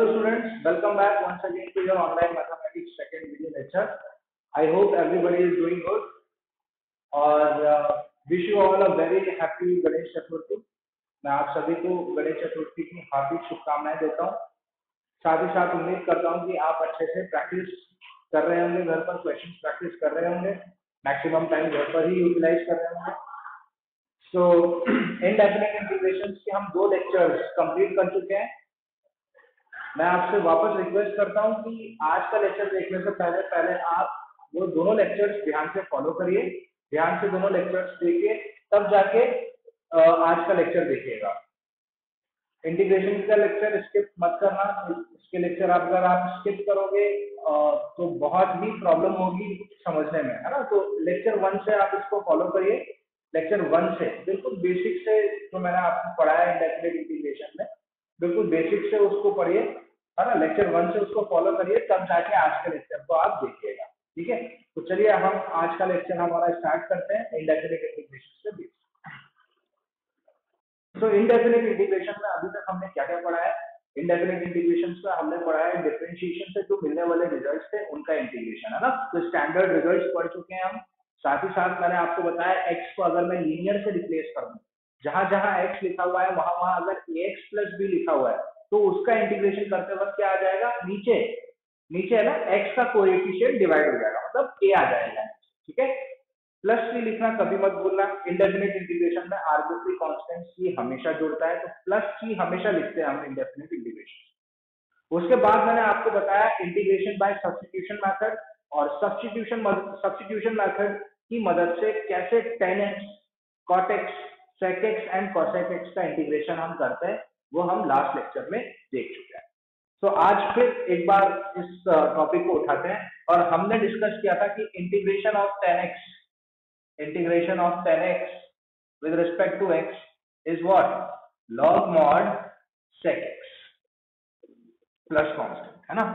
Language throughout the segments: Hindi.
So students, welcome back once again to your online mathematics second video lecture. I hope everybody is doing good और wish you all a very happy Ganesh Chaturthi. मैं आप सभी को गणेश चतुर्थी की हार्दिक शुभकामनाएं देता हूँ। साथ ही साथ उम्मीद करता हूँ कि आप अच्छे से प्रैक्टिस कर रहे होंगे, घर पर क्वेश्चंस प्रैक्टिस कर रहे होंगे, मैक्सिमम टाइम घर पर ही यूटिलाइज कर रहे होंगे। सो इनडेफिनिट इंटीग्रेशंस के हम 2 लेक्चर्स कंप्लीट कर चुके हैं। मैं आपसे वापस रिक्वेस्ट करता हूं कि आज का लेक्चर देखने से पहले आप वो दोनों लेक्चर्स ध्यान से फॉलो करिए, ध्यान से दोनों लेक्चर्स देखिए, तब जाके आज का लेक्चर देखिएगा। इंटीग्रेशन का लेक्चर स्किप मत करना। इसके लेक्चर अगर आप स्किप करोगे तो बहुत ही प्रॉब्लम होगी समझने में, है ना। तो लेक्चर 1 से आप इसको फॉलो करिए। लेक्चर 1 से बिल्कुल बेसिक से जो मैंने आपको पढ़ाया इंडेफिनिट इंटीग्रेशन में, बिल्कुल बेसिक से उसको पढ़िए, है ना। लेक्चर 1 से उसको फॉलो करिए, तब जाके आज के लेक्चर को आप देखिएगा, ठीक है। तो चलिए हम आज का लेक्चर हमारा स्टार्ट करते हैं इंडेफिनिट इंटीग्रेशन से बेसिक। तो इंडेफिनिट इंटीग्रेशन में अभी तक हमने क्या क्या पढ़ा है। इंडेफिनिट इंटीग्रेशन में हमने पढ़ा है डिफरेंशिएशन से जो मिलने वाले रिजल्ट्स थे उनका इंटीग्रेशन, है ना। तो स्टैंडर्ड रिजल्ट्स पढ़ चुके हैं हम। साथ ही साथ मैंने आपको बताया एक्स को अगर मैं लीनियर से रिप्लेस कर दूं, जहां जहां एक्स लिखा हुआ है वहां वहां अगर ax प्लस बी लिखा हुआ है तो उसका इंटीग्रेशन करते वक्त क्या आ जाएगा, नीचे नीचे है ना x का कोएफिशिएंट डिवाइड हो जाएगा, मतलब a आ जाएगा, ठीक है। प्लस सी लिखना कभी मत भूलना। इंडेफिनिट इंटीग्रेशन में आर्बिट्री कांस्टेंट सी हमेशा जुड़ता है, तो प्लस सी हमेशा लिखते हैं हम इंडेफिनिट इंटीग्रेशन। उसके बाद मैंने आपको बताया इंटीग्रेशन बाय सब्स्टिट्यूशन मेथड, और सब्स्टिट्यूशन मेथड की मदद से कैसे tan x, cot x, sec x and cosec x का इंटीग्रेशन हम करते हैं, वो हम लास्ट लेक्चर में देख चुके हैं। तो आज फिर एक बार इस टॉपिक को उठाते हैं, और हमने डिस्कस किया था कि integration of tan x with respect to x is what? Log mod sec x plus constant, है ना।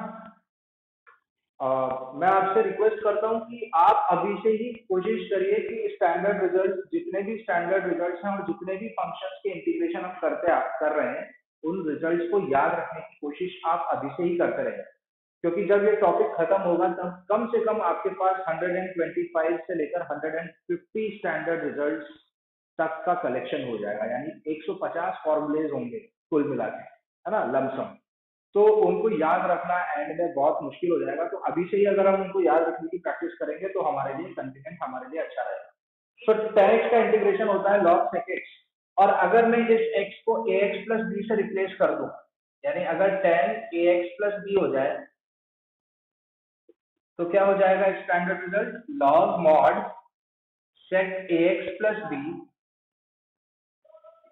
मैं आपसे रिक्वेस्ट करता हूं कि आप अभी से ही कोशिश करिए कि स्टैंडर्ड रिजल्ट, जितने भी स्टैंडर्ड रिजल्ट्स हैं और जितने भी फंक्शंस के इंटीग्रेशन हम कर रहे हैं, उन रिजल्ट्स को याद रखने की कोशिश आप अभी से ही करते रहें, क्योंकि जब ये टॉपिक खत्म होगा तब कम से कम आपके पास 125 से लेकर 150 स्टैंडर्ड रिजल्ट्स तक का कलेक्शन हो जाएगा, यानी 150 फॉर्मूलेज होंगे कुल मिला के, है ना, लमसम। तो उनको याद रखना एंड में बहुत मुश्किल हो जाएगा। तो अभी से ही अगर हम उनको याद रखने की प्रैक्टिस करेंगे तो हमारे लिए कन्वीनियंट, हमारे लिए अच्छा रहेगा। तो tan x का इंटीग्रेशन होता है log sec x, और अगर मैं इस x को ax प्लस b से रिप्लेस कर दूं, यानी अगर tan ax प्लस b हो जाए तो क्या हो जाएगा standard result, log mod sec ax plus b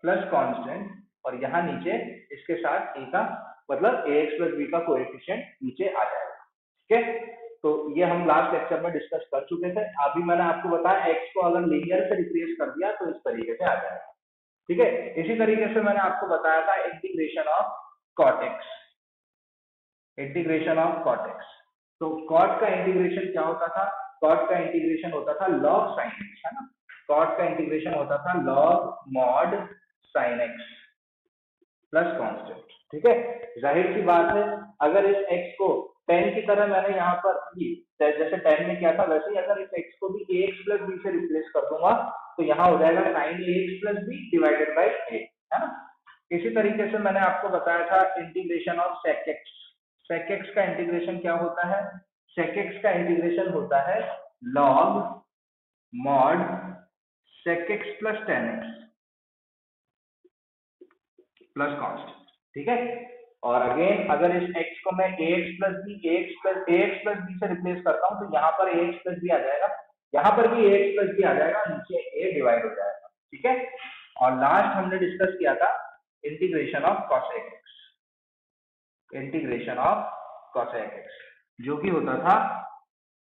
plus constant, और यहां नीचे इसके साथ a का मतलब ax प्लस b का कोएफिशिएंट नीचे आ जाएगा, ठीक है। तो ये हम लास्ट लेक्चर में डिस्कस कर चुके थे। अभी मैंने आपको बताया x को अगर लीनियर से रिप्लेस कर दिया तो इस तरीके से आ जाएगा, ठीक है। इसी तरीके से मैंने आपको बताया था integration of cot x, integration of cot x। तो cot का इंटीग्रेशन क्या होता था, cot का इंटीग्रेशन होता था log sin x, है ना। cot का इंटीग्रेशन होता था log mod sin x plus constant, ठीक है। जाहिर सी बात है, अगर इस x को tan की तरह मैंने यहाँ पर जैसे tan में क्या था वैसे ही अगर इस x को भी ax प्लस b से रिप्लेस कर दूंगा तो यहाँ हो जाएगा sin ax plus b divided by a, है ना। इसी तरीके से मैंने आपको बताया था integration of sec x। sec x का इंटीग्रेशन क्या होता है, sec x का इंटीग्रेशन होता है log mod sec x plus tan x plus constant, ठीक है। और अगेन अगर इस x को मैं ax प्लस b से रिप्लेस करता हूं तो यहाँ पर ax प्लस b आ जाएगा, यहाँ पर भी ax प्लस b आ जाएगा, नीचे a डिवाइड हो जाएगा, ठीक है। और लास्ट हमने डिस्कस किया था integration of cosec x, integration of cosec x जो कि होता था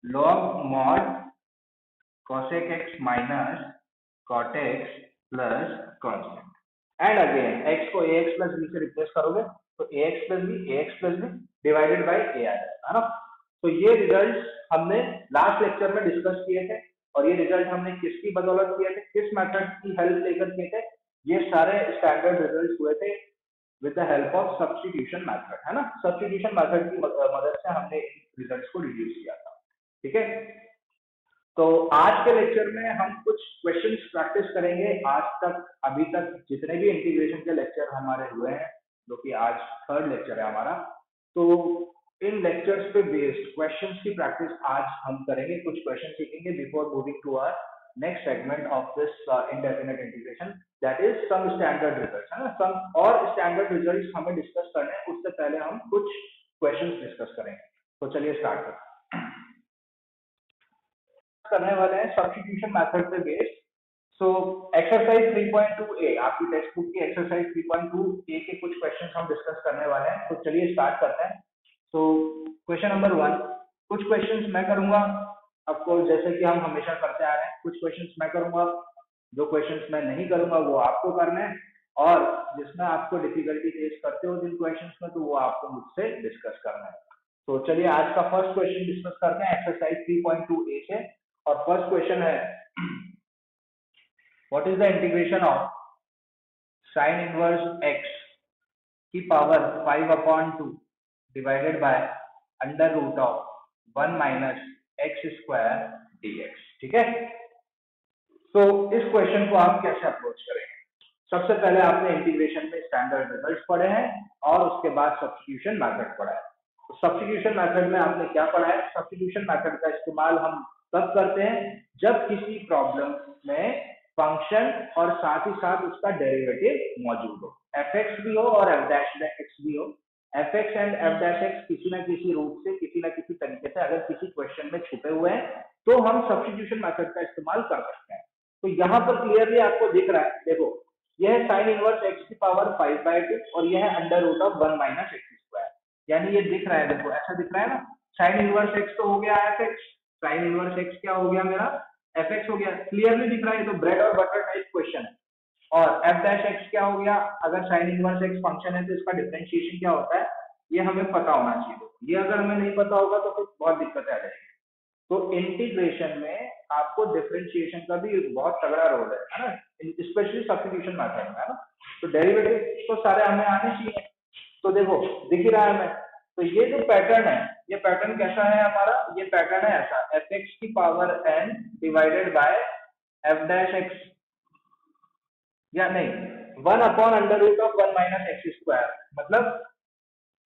log mod cosec x minus cot x plus constant, and again x को ax प्लस b से रिप्लेस करोगे तो ax plus b divided by a आ जाएगा, है ना। तो ये रिजल्ट्स हमने लास्ट लेक्चर में डिस्कस किए थे, और ये रिजल्ट हमने किसकी बदौलत किए थे, किस मेथड की हेल्प लेकर किए थे, ये सारे स्टैंडर्ड रिजल्ट्स हुए थे with the help of substitution method, है ना। सब्स्टिट्यूशन मेथड की मदद से हमने रिजल्ट्स को रिड्यूस किया था, ठीक है। तो आज के लेक्चर में हम कुछ क्वेश्चंस प्रैक्टिस करेंगे। आज तक अभी तक जितने भी इंटीग्रेशन के लेक्चर हमारे हुए हैं, जो कि आज थर्ड लेक्चर है हमारा, तो इन लेक्चर्स पे बेस्ड क्वेश्चंस की प्रैक्टिस आज हम करेंगे। कुछ क्वेश्चन सीखेंगे before moving to our next segment of this indefinite integration, that is some standard results, है ना। सम और स्टैंडर्ड रिजल्ट्स हमें डिस्कस करने हैं, उससे पहले हम कुछ क्वेश्चंस डिस्कस करेंगे। तो चलिए स्टार्ट करते हैं। करने वाले हैं सब्स्टिट्यूशन मेथड पे बेस्ड। सो एक्सरसाइज 3.2a, आपकी टेक्स्ट बुक की एक्सरसाइज 3.2a के कुछ क्वेश्चंस हम डिस्कस करने वाले हैं। तो चलिए स्टार्ट करते हैं। सो क्वेश्चन नंबर 1, कुछ क्वेश्चंस मैं करूंगा, आपको जैसे कि हम हमेशा करते आ रहे हैं। कुछ क्वेश्चंस मैं करूंगा, जो क्वेश्चंस मैं नहीं करूंगा वो आपको करने हैं, और जिसमें आपको डिफिकल्टी फेस करते हो जिन क्वेश्चंस में, तो वो आपको मुझसे डिस्कस करना है। तो चलिए आज का फर्स्ट क्वेश्चन डिस्कस करते हैं एक्सरसाइज 3.2a से। और फर्स्ट क्वेश्चन है, what is the integration of sine inverse x की power 5/2 divided by under root of 1 minus x square dx, ठीक है। तो इस क्वेश्चन को आप कैसे अप्रोच करेंगे? सबसे पहले आपने इंटीग्रेशन में स्टैंडर्ड रिजल्ट्स पढ़े हैं और उसके बाद सब्स्टिट्यूशन मेथड पढ़ा है। तो सब्स्टिट्यूशन मेथड में आपने क्या पढ़ा है? सब्स्टिट्यूशन मेथड का इस्तेमाल हम तब करते हैं जब किसी प्रॉब्लम में फंक्शन और साथ ही साथ उसका डेरिवेटिव मौजूद हो, fx भी हो और f डैश x भी हो। fx and f dash x किसी ना किसी रूप से, किसी ना किसी तरीके से अगर किसी क्वेश्चन में छुपे हुए हैं, तो हम सब्स्टिट्यूशन मेथड का इस्तेमाल कर सकते हैं। तो यहाँ पर क्लियरली आपको दिख रहा है, देखो यह साइन इनवर्स x की पावर 5/2 और यह है under root of 1 minus x square, यानी ये दिख रहा है, देखो ऐसा दिख रहा है ना। साइन इनवर्स x तो हो गया fx, साइन इनवर्स x क्या हो गया मेरा? fx हो गया, क्लियरली दिख रहा है। ये तो ब्रेड और बटर टाइप क्वेश्चन है। और f डैश x क्या हो गया? अगर साइन इनवर्स x फंक्शन है तो इसका डिफरेंशिएशन क्या होता है, ये हमें पता होना चाहिए। ये अगर हमें नहीं पता होगा तो फिर बहुत दिक्कत आ जाएगी। तो इंटीग्रेशन में आपको डिफरेंशिएशन का भी बहुत तगड़ा रोल है ना, स्पेशली सब्स्टिट्यूशन मेथड में, है ना। तो डेरिवेटिव तो सारे हमें आने चाहिए। तो देखो दिख ही रहा है हमें। तो ये जो पैटर्न है, ये पैटर्न कैसा है हमारा? ये पैटर्न है ऐसा, एफ एक्स की power n divided by f dash x, या नहीं 1 upon under root of 1 minus x square, मतलब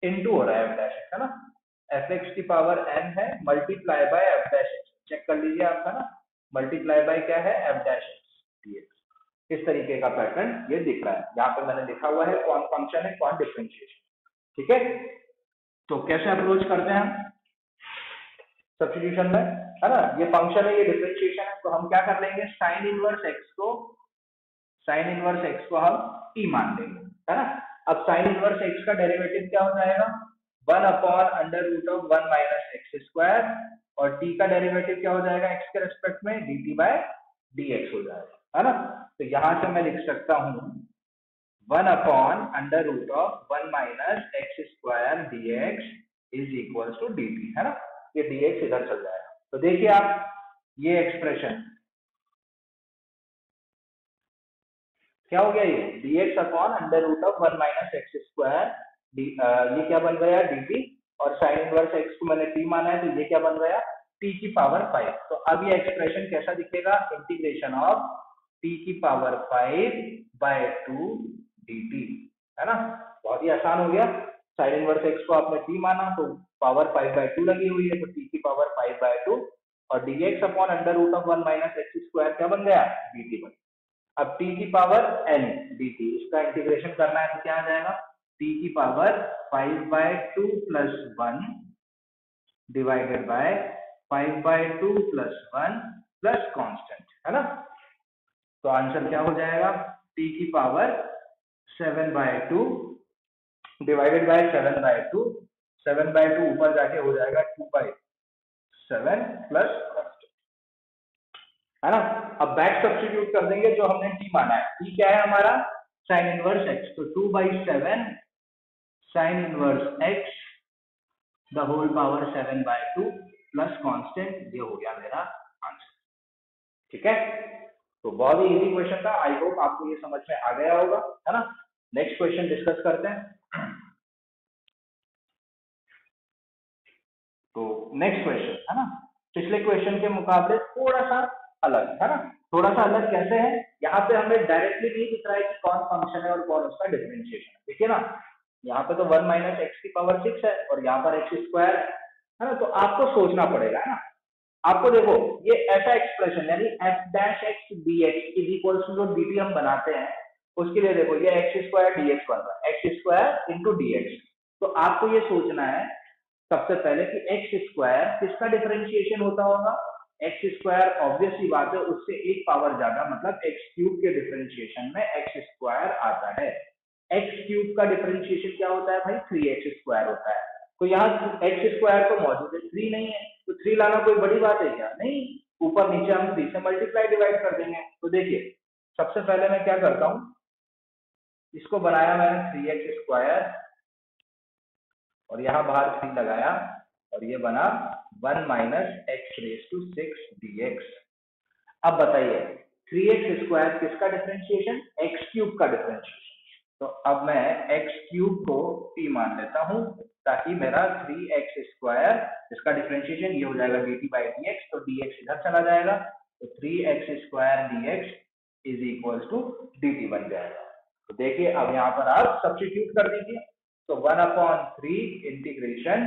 इनटू हो रहा है एफ डैश एक्स, है ना। एफ एक्स की पावर n है multiply by f dash x, check कर लीजिए आप, है ना। मल्टीप्लाई बाय क्या है? F dash x dx। इस तरीके का पैटर्न ये दिख रहा है। यहाँ पे मैंने लिखा हुआ है कौन फंक्शन है कौन डिफरेंशिएशन, ठीक है। तो कैसे अप्रोच करते हैं हम सब्स्टिट्यूशन में, है ना। ये फंक्शन है, ये डिफरेंशिएशन है, तो हम क्या कर लेंगे? साइन इनवर्स एक्स को हम t मान लेंगे, है ना। अब साइन इनवर्स एक्स का डेरिवेटिव क्या हो जाएगा? 1 upon under root of 1 minus x square, और t का डेरिवेटिव क्या हो जाएगा x के रेस्पेक्ट में? dt बाय dx हो जाएगा, है ना। तो यहां से मैं लिख सकता हूं 1 upon under root of 1 minus x square dx is equal to dt, है ना। ये dx इधर चल जाएगा। तो देखिए आप, ये एक्सप्रेशन क्या हो गया? ये dx upon under root of 1 minus x square, ये क्या बन गया? dt, और साइन इनवर्स एक्स को मैंने t माना है, तो ये क्या बन गया? t की पावर 5। तो अब ये एक्सप्रेशन कैसा दिखेगा? इंटीग्रेशन ऑफ t की पावर 5/2 dt, है ना। बहुत ही आसान हो गया। साइन इनवर्स एक्स को आपने t माना तो पावर 5/2 लगी हुई है, तो t की पावर 5/2, और dx upon under root of 1 minus x square क्या बन गया? dt बन। अब t की पावर n dt, इसका इंटीग्रेशन करना है तो क्या आ जाएगा? t की power 5/2 plus 1 divided by 5/2 plus 1 plus constant, है ना। तो आंसर क्या हो जाएगा? t की पावर 7/2 डिवाइडेड बाय 7/2, 7/2 ऊपर जाके हो जाएगा 2/7 प्लस, है ना। अब बैक सब्स्टिट्यूट कर देंगे, जो हमने t माना है। t क्या है हमारा? साइन इनवर्स x, तो 2/7 sine inverse x the whole power 7/2 plus constant, ये हो गया मेरा आंसर, ठीक है। तो बहुत ही इजी क्वेश्चन था। आई होप आपको ये समझ में आ गया होगा, है ना। नेक्स्ट क्वेश्चन डिस्कस करते हैं। तो नेक्स्ट क्वेश्चन है ना, पिछले क्वेश्चन के मुकाबले थोड़ा सा अलग है ना। थोड़ा सा अलग कैसे है, यहाँ पे हमें डायरेक्टली नहीं दिख रहा है कि कौन फंक्शन है और कौन उसका डिफरेंशिएशन है। देखिए ना, यहाँ पे तो 1 माइनस एक्स की पावर 6 है और यहाँ पर एक्स स्क्वायर है ना। तो आपको सोचना पड़ेगा है ना। आपको देखो ये ऐसा एक्सप्रेशन यानी f dash x d x is equals to जो डी टी हम बनाते हैं उसके लिए देखो ये एक्स स्क्वायर डी एक्स बन रहा है, x square into D x. तो आपको ये सोचना है सबसे पहले कि एक्स स्क्वायर किसका डिफरेंशिएशन होता होगा। एक्स स्क्वायर ऑब्वियस सी बात है उससे एक पावर ज्यादा, मतलब एक्स क्यूब के डिफरेंशिएशन में एक्स स्क्वायर आता है। एक्स क्यूब का डिफरेंशिएशन क्या होता है भाई, 3x स्क्वायर होता है। तो यहाँ एक्स स्क्वायर तो मौजूद है, 3 नहीं है, तो 3 लाना कोई बड़ी बात है क्या, नहीं। ऊपर नीचे हम 3 से मल्टीप्लाई डिवाइड कर देंगे। तो देखिए सबसे पहले मैं क्या करता हूँ, इसको बनाया मैंने 3x स्क्वायर और यहाँ बाहर 3 लगाया और ये बना 1 minus x raise to 6 dx। अब बताइए 3x स्क्वायर किसका डिफरेंशिएशन, एक्स क्यूब का डिफरेंशिएशन। तो अब मैं एक्स क्यूब को t मान लेता हूं ताकि मेरा 3x स्क्वायर इसका डिफरेंशिएशन ये हो जाएगा dt बाई डी एक्स, तो dx इधर चला जाएगा तो 3x square dx is equal to dt बन जाएगा। तो देखिए अब यहाँ पर आप सब्स्टिट्यूट कर दीजिए, तो 1/3 इंटीग्रेशन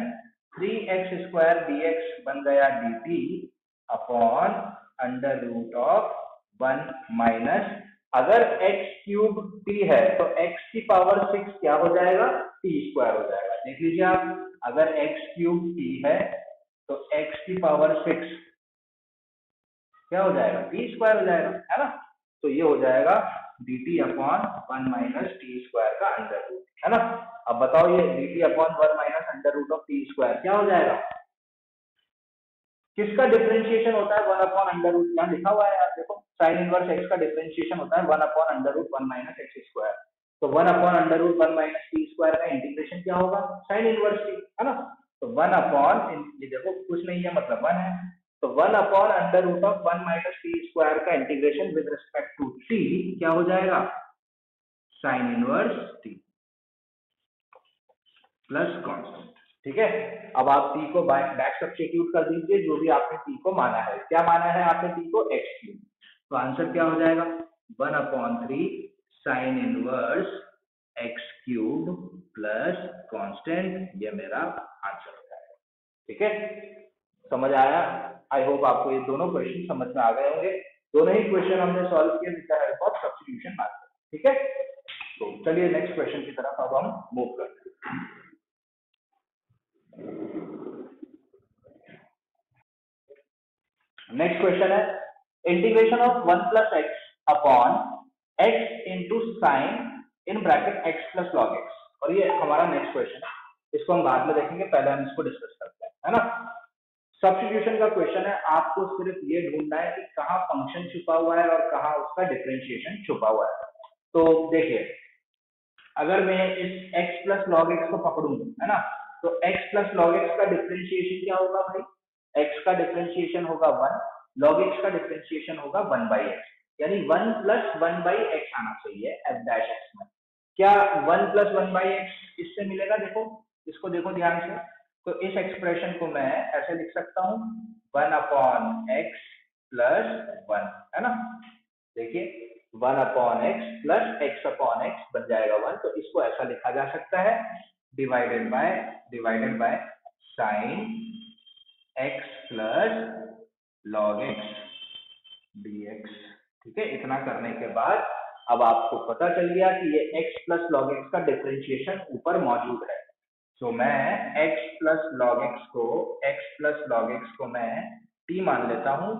3x स्क्वायर dx बन गया dt upon under root of 1 minus, अगर x क्यूब t है तो x की पावर 6 क्या हो जाएगा, t स्क्वायर हो जाएगा। देख लीजिए आप, अगर x क्यूब t है तो x की पावर 6 क्या हो जाएगा, t स्क्वायर हो जाएगा है ना। तो ये हो जाएगा dt upon 1 minus t square का अंडर रूट है ना। अब बताओ ये dt upon 1 minus under root of t square क्या हो जाएगा, किसका डिफरेंशिएशन होता है, 1 अपॉन अंडर रूट, यहाँ लिखा हुआ है आप देखो, साइन इनवर्स एक्स का डिफरेंशिएशन होता है 1 upon under root 1 minus x square. तो 1 upon under root 1 minus t square का इंटीग्रेशन क्या होगा, साइन इनवर्स टी है ना। तो 1 अपॉन ये देखो कुछ नहीं है मतलब 1 है, तो 1 upon under root of 1 minus t square का integration with respect to t क्या हो जाएगा, sine inverse t plus constant. ठीक है, अब आप t को बैक सब्स्टिट्यूट कर दीजिए, जो भी आपने t को माना है, क्या माना है आपने t को, x क्यूब। तो आंसर क्या हो जाएगा 1/3 sign inverse x cube plus constant, ये मेरा आंसर हो जाएगा। ठीक है, समझ आया। आई होप आपको ये दोनों क्वेश्चन समझ में आ गए होंगे। दोनों ही क्वेश्चन हमने सॉल्व किए with the help of substitution method. ठीक है, तो चलिए नेक्स्ट क्वेश्चन की तरफ अब हम मूव करते हैं। नेक्स्ट क्वेश्चन है integration of 1 plus x upon x into sine in bracket x plus log x. और ये हमारा नेक्स्ट क्वेश्चन है, इसको हम बाद में देखेंगे, पहले हम इसको डिस्कस करते हैं है ना। सब्स्टिट्यूशन का क्वेश्चन है, आपको सिर्फ ये ढूंढना है कि कहाँ फंक्शन छुपा हुआ है और कहाँ उसका डिफरेंशिएशन छुपा हुआ है। तो देखिए अगर मैं इस x प्लस लॉग एक्स को पकड़ूं है ना, तो x प्लस लॉग एक्स का डिफरेंशिएशन क्या होगा भाई, x का डिफरेंशिएशन होगा 1, log x का डिफरेंशिएशन होगा 1 बाई एक्स, यानी 1 प्लस 1 बाई एक्स आना चाहिए f डैश x में। क्या 1 प्लस 1 बाई एक्स इससे मिलेगा, देखो इसको देखो ध्यान से। तो इस एक्सप्रेशन को मैं ऐसे लिख सकता हूँ 1 अपॉन एक्स प्लस 1 है ना। देखिए 1 upon x plus x upon x बन जाएगा 1, तो इसको ऐसा लिखा जा सकता है divided by sine x plus log x dx। ठीक है, इतना करने के बाद अब आपको पता चल गया कि ये x प्लस लॉग एक्स का डिफरेंशिएशन ऊपर मौजूद है। तो मैं x प्लस लॉग एक्स को मैं t मान लेता हूँ,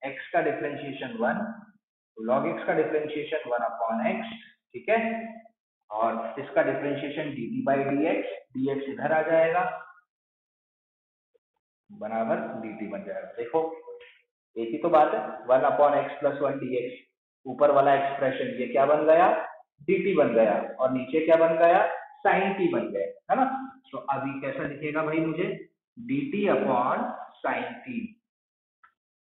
x का डिफरेंशिएशन 1, log x का डिफरेंशिएशन 1 अपॉन एक्स। ठीक है, और इसका डिफरेंशिएशन dt बाई dx इधर आ जाएगा बराबर dt बन जाएगा। देखो एक ही तो बात है, 1 अपॉन एक्स प्लस 1 dx, ऊपर वाला एक्सप्रेशन ये क्या बन गया, dt बन गया, और नीचे क्या बन गया, साइन t बन गया है ना। तो अभी कैसा दिखेगा भाई मुझे, dt अपॉन साइन t।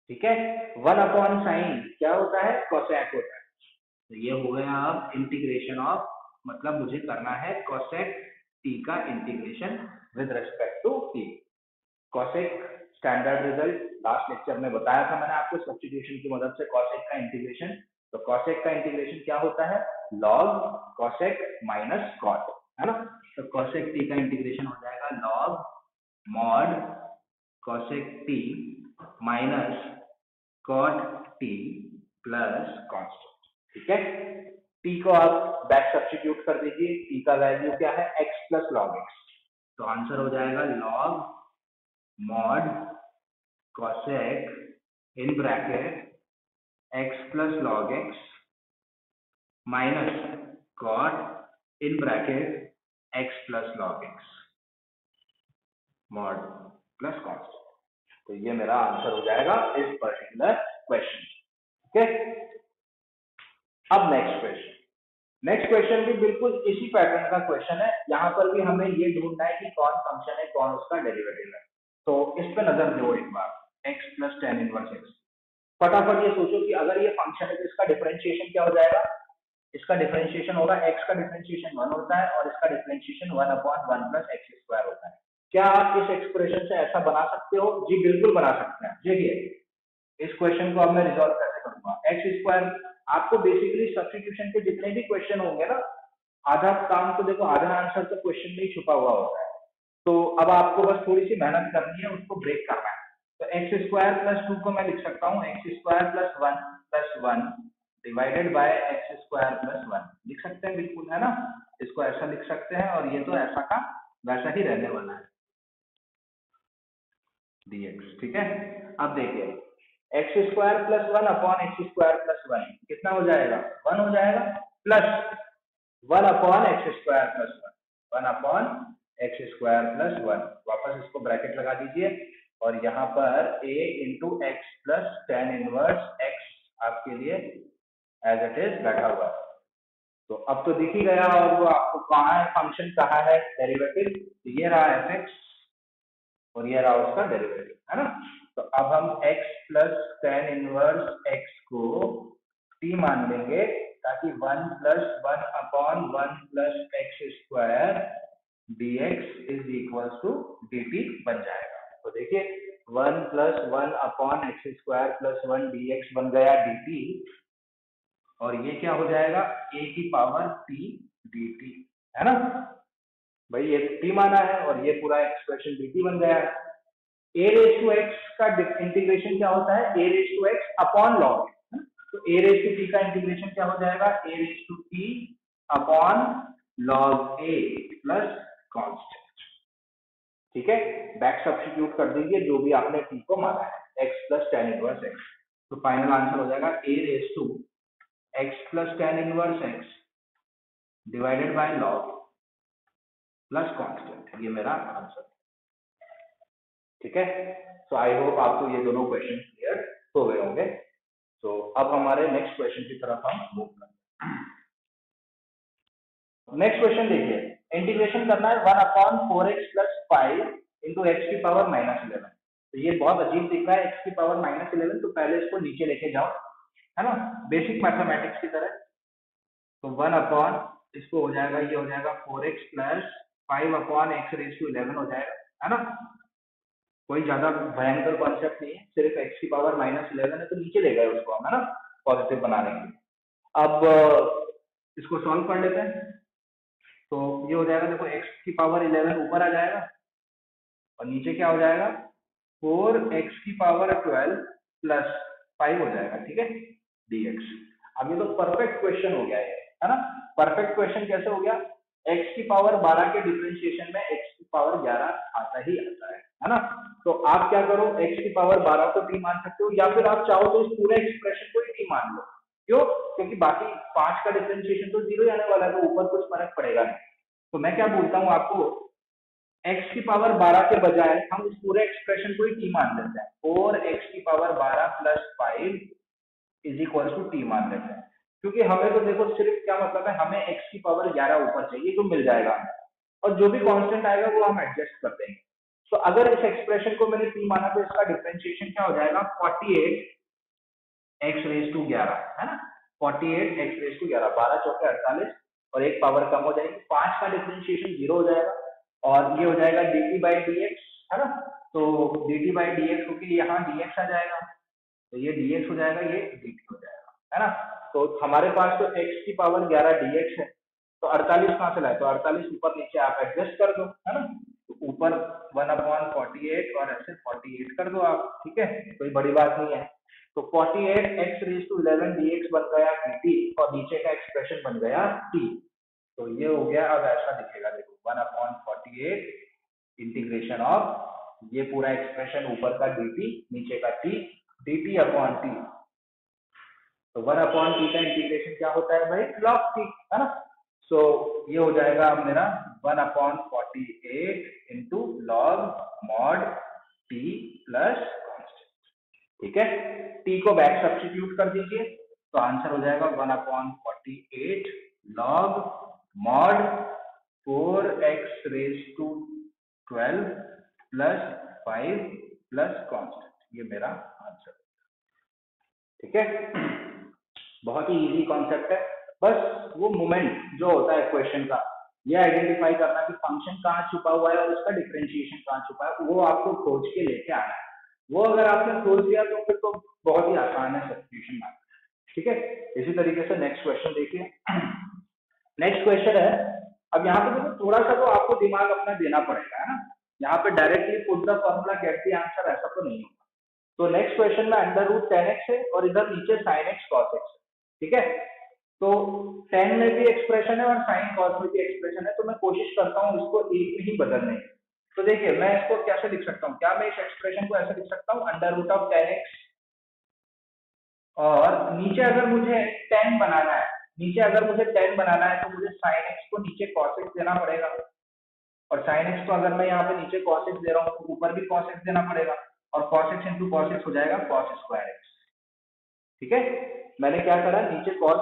ठीक है, 1 अपॉन साइन क्या होता है, कोसेक होता है। तो ये हो गया अब इंटीग्रेशन ऑफ मतलब मुझे करना है कोसेक टी का integration with respect to t. Cosec standard result last lecture में बताया था मैंने आपको, सब्स्टिट्यूशन की मदद से कोसेक का इंटीग्रेशन। तो कोसेक का इंटीग्रेशन क्या होता है, लॉग कोसेक माइनस कॉट, है ना। तो कोसेक टी का इंटीग्रेशन हो जाएगा log mod cosec t minus cot t plus constant, ठीक है। टी को आप बैक सब्स्टिट्यूट कर दीजिए, टी का वैल्यू क्या है, एक्स प्लस लॉग एक्स। तो आंसर हो जाएगा log mod cosec in bracket x plus log x minus caught in bracket x plus log x mod plus constant. तो ये मेरा आंसर हो जाएगा इस पर्टिकुलर क्वेश्चन, ओके। अब नेक्स्ट क्वेश्चन भी बिल्कुल इसी पैटर्न का क्वेश्चन है। यहाँ पर भी हमें ये ढूंढना है कि कौन फंक्शन है, कौन उसका डेरिवेटिव है। तो इस पे नजर दो एक बार, x plus tan inverse x. फटाफट ये सोचो कि अगर ये फंक्शन है तो इसका डिफरेंशिएशन क्या हो जाएगा। इसका डिफरेंशिएशन होगा, x का डिफरेंशिएशन 1 होता है और इसका डिफरेंशिएशन 1/1 प्लस एक्स स्क्वायर होता है। क्या आप इस एक्सप्रेशन से ऐसा बना सकते हो? जी बिल्कुल बना सकते हैं। देखिए इस क्वेश्चन को अब मैं रिजॉल्व कैसे करूंगा। एक्स स्क्वायर, आपको बेसिकली सब्स्टिट्यूशन के जितने भी क्वेश्चन होंगे ना, आधा काम तो देखो, आधा आंसर तो क्वेश्चन में ही छुपा हुआ होता है। तो अब आपको बस थोड़ी सी मेहनत करनी है, उसको ब्रेक करना है। तो एक्स स्क्वायर प्लस 2 को मैं लिख सकता हूँ x square plus one divided by x square plus 1 लिख सकते हैं, बिल्कुल, है ना। इसको ऐसा लिख सकते हैं और ये तो ऐसा का वैसा ही रहने वाला है dx, ठीक है। अब देखिए x square plus 1 upon x square plus 1 कितना हो जाएगा, 1 हो जाएगा, plus 1 upon x square plus 1 upon x square plus 1। वापस इसको ब्रैकेट लगा दीजिए और यहाँ पर a into x plus tan inverse x आपके लिए एज इट इज बैठा हुआ है। तो अब तो दिख ही गया, और वो आपको कहाँ है फंक्शन, कहाँ है डेरिवेटिव। तो ये रहा एफ एक्स और ये रहा उसका डेरिवेटिव, है ना। तो अब हम x plus tan inverse x को t मान लेंगे, ताकि 1 plus 1 upon 1 plus x square dx is equal to dt बन जाएगा। तो देखिए 1 plus 1 upon x square plus 1 dx बन गया dt, और ये क्या हो जाएगा, a की पावर t dt, है ना भाई। ये t माना है और ये पूरा एक्सप्रेशन dt बन गया है। a रेज टू एक्स का इंटीग्रेशन क्या होता है, a raise to x upon log. तो a रेज टू t का इंटीग्रेशन क्या हो जाएगा, a raise to t upon log a plus constant, ठीक है। बैक सब्स्टिट्यूट कर दीजिए जो भी आपने t को माना है, x plus tan inverse x. तो फाइनल आंसर हो जाएगा a raise to x plus tan inverse x divided by log plus constant. ये मेरा आंसर, ठीक है। सो आई होप आपको ये दोनों क्वेश्चन क्लियर हो गए होंगे। तो अब हमारे नेक्स्ट क्वेश्चन की तरफ हम मूव करते हैं। नेक्स्ट क्वेश्चन देखिए, इंटीग्रेशन करना है 1 upon 4x plus 5 into x की पावर माइनस 11। तो ये बहुत अजीब दिख रहा है, एक्स की पावर माइनस 11, तो पहले इसको नीचे लेके जाओ, है ना, बेसिक मैथमेटिक्स की तरह। तो 1 अपॉन इसको हो जाएगा, ये हो जाएगा 4x plus 5 upon x raise to 11 हो जाएगा, है ना। कोई ज्यादा भयंकर कॉन्सेप्ट नहीं है, सिर्फ एक्स की पावर माइनस 11 है तो नीचे ले गए उसको हम, है ना, पॉजिटिव बना लेंगे। अब इसको सॉल्व कर लेते हैं। तो ये हो जाएगा, देखो एक्स की पावर 11 ऊपर आ जाएगा और नीचे क्या हो जाएगा, 4x की पावर 12 प्लस 5 हो जाएगा, ठीक है, dx। अब ये तो परफेक्ट क्वेश्चन हो गया है ना। परफेक्ट क्वेश्चन कैसे हो गया, x की पावर 12 के डिफरेंशिएशन में x की पावर 11 आता ही आता है ना। तो आप क्या करो, x की पावर 12 को t मान सकते हो, या फिर आप चाहो तो इस पूरे एक्सप्रेशन को ही t मान लो। क्यों, क्योंकि बाकी 5 का डिफरेंशिएशन तो 0 आने वाला है, तो ऊपर कुछ फर्क पड़ेगा नहीं। तो मैं क्या बोलता हूँ आपको, x की पावर 12 के बजाय हम इस पूरे एक्सप्रेशन को ही t मान लेते हैं, और x की power 12 plus 5 is equal to t मान लेते हैं। क्योंकि हमें तो देखो सिर्फ क्या मतलब है, हमें x की पावर 11 ऊपर चाहिए, तो मिल जाएगा, और जो भी कांस्टेंट आएगा वो हम एडजस्ट कर देंगे। तो अगर इस एक्सप्रेशन को मैंने t माना तो इसका डिफरेंशिएशन क्या हो जाएगा, 48 x रेज टू 11, है ना, 48 x रेज टू 11, 12 चौके 48 और एक पावर कम हो जाएगी, 5 का डिफरेंशिएशन 0 हो जाएगा और ये हो जाएगा dt बाई डी एक्स, है ना। तो dt बाई डी एक्स क्योंकि यहाँ dx आ जाएगा, तो ये dx हो जाएगा, ये dt हो जाएगा, है ना। तो हमारे पास तो x की पावर 11 dx है, तो 48 कहाँ से लाए, तो 48 ऊपर नीचे आप एडजस्ट कर दो, है ना। तो ऊपर 1/48 और ऐसे 48 कर दो आप, ठीक है, कोई बड़ी बात नहीं है। तो 48 x रेज टू 11 dx बन गया dt और नीचे का एक्सप्रेशन बन गया t। तो ये हो गया, अब ऐसा दिखेगा, देखो 1/48 इंटीग्रेशन ऑफ ये पूरा एक्सप्रेशन ऊपर का dt नीचे का t dt अपॉन t। तो 1/t का इंटीग्रेशन क्या होता है भाई, log t, है ना। सो ये हो जाएगा अब मेरा 1/48 into log mod t plus, ठीक है। t को बैक सब्स्टिट्यूट कर दीजिए तो आंसर हो जाएगा 1/48 log mod 4x raise to 12 plus 5 plus constant, ये मेरा आंसर, ठीक है। बहुत ही इजी कॉन्सेप्ट है, बस वो मोमेंट जो होता है क्वेश्चन का, ये आइडेंटिफाई करना कि फंक्शन कहाँ छुपा हुआ है और उसका डिफरेंशिएशन कहाँ छुपा है, वो आपको खोज के लेके आना है। वो अगर आपने खोज दिया तो फिर तो बहुत ही आसान है सब्स्टिट्यूशन में, ठीक है। इसी तरीके से नेक्स्ट क्वेश्चन देखिए। नेक्स्ट क्वेश्चन है, अब यहाँ पे देखो थोड़ा सा तो आपको दिमाग अपना देना पड़ेगा, है ना। यहाँ पे directly put the formula get the answer ऐसा तो नहीं होगा। तो नेक्स्ट क्वेश्चन में √10x है और इधर नीचे sin x cos x है, ठीक है। तो tan में भी एक्सप्रेशन है और sin cos में भी एक्सप्रेशन है, तो मैं कोशिश करता हूँ इसको एक में ही बदलने की। तो देखिए मैं इसको कैसे लिख सकता हूँ, क्या मैं इस एक्सप्रेशन को ऐसे लिख सकता हूँ √10x, और नीचे अगर मुझे 10 बनाना है, नीचे अगर मुझे 10 बनाना है तो मुझे sin x को नीचे cos x देना पड़ेगा, और sin x को अगर मैं यहाँ पे नीचे cos x दे रहा हूँ तो ऊपर भी cos x देना पड़ेगा, और cos x into cos x हो जाएगा cos स्क्वायर x, ठीक है। मैंने क्या करा, नीचे cos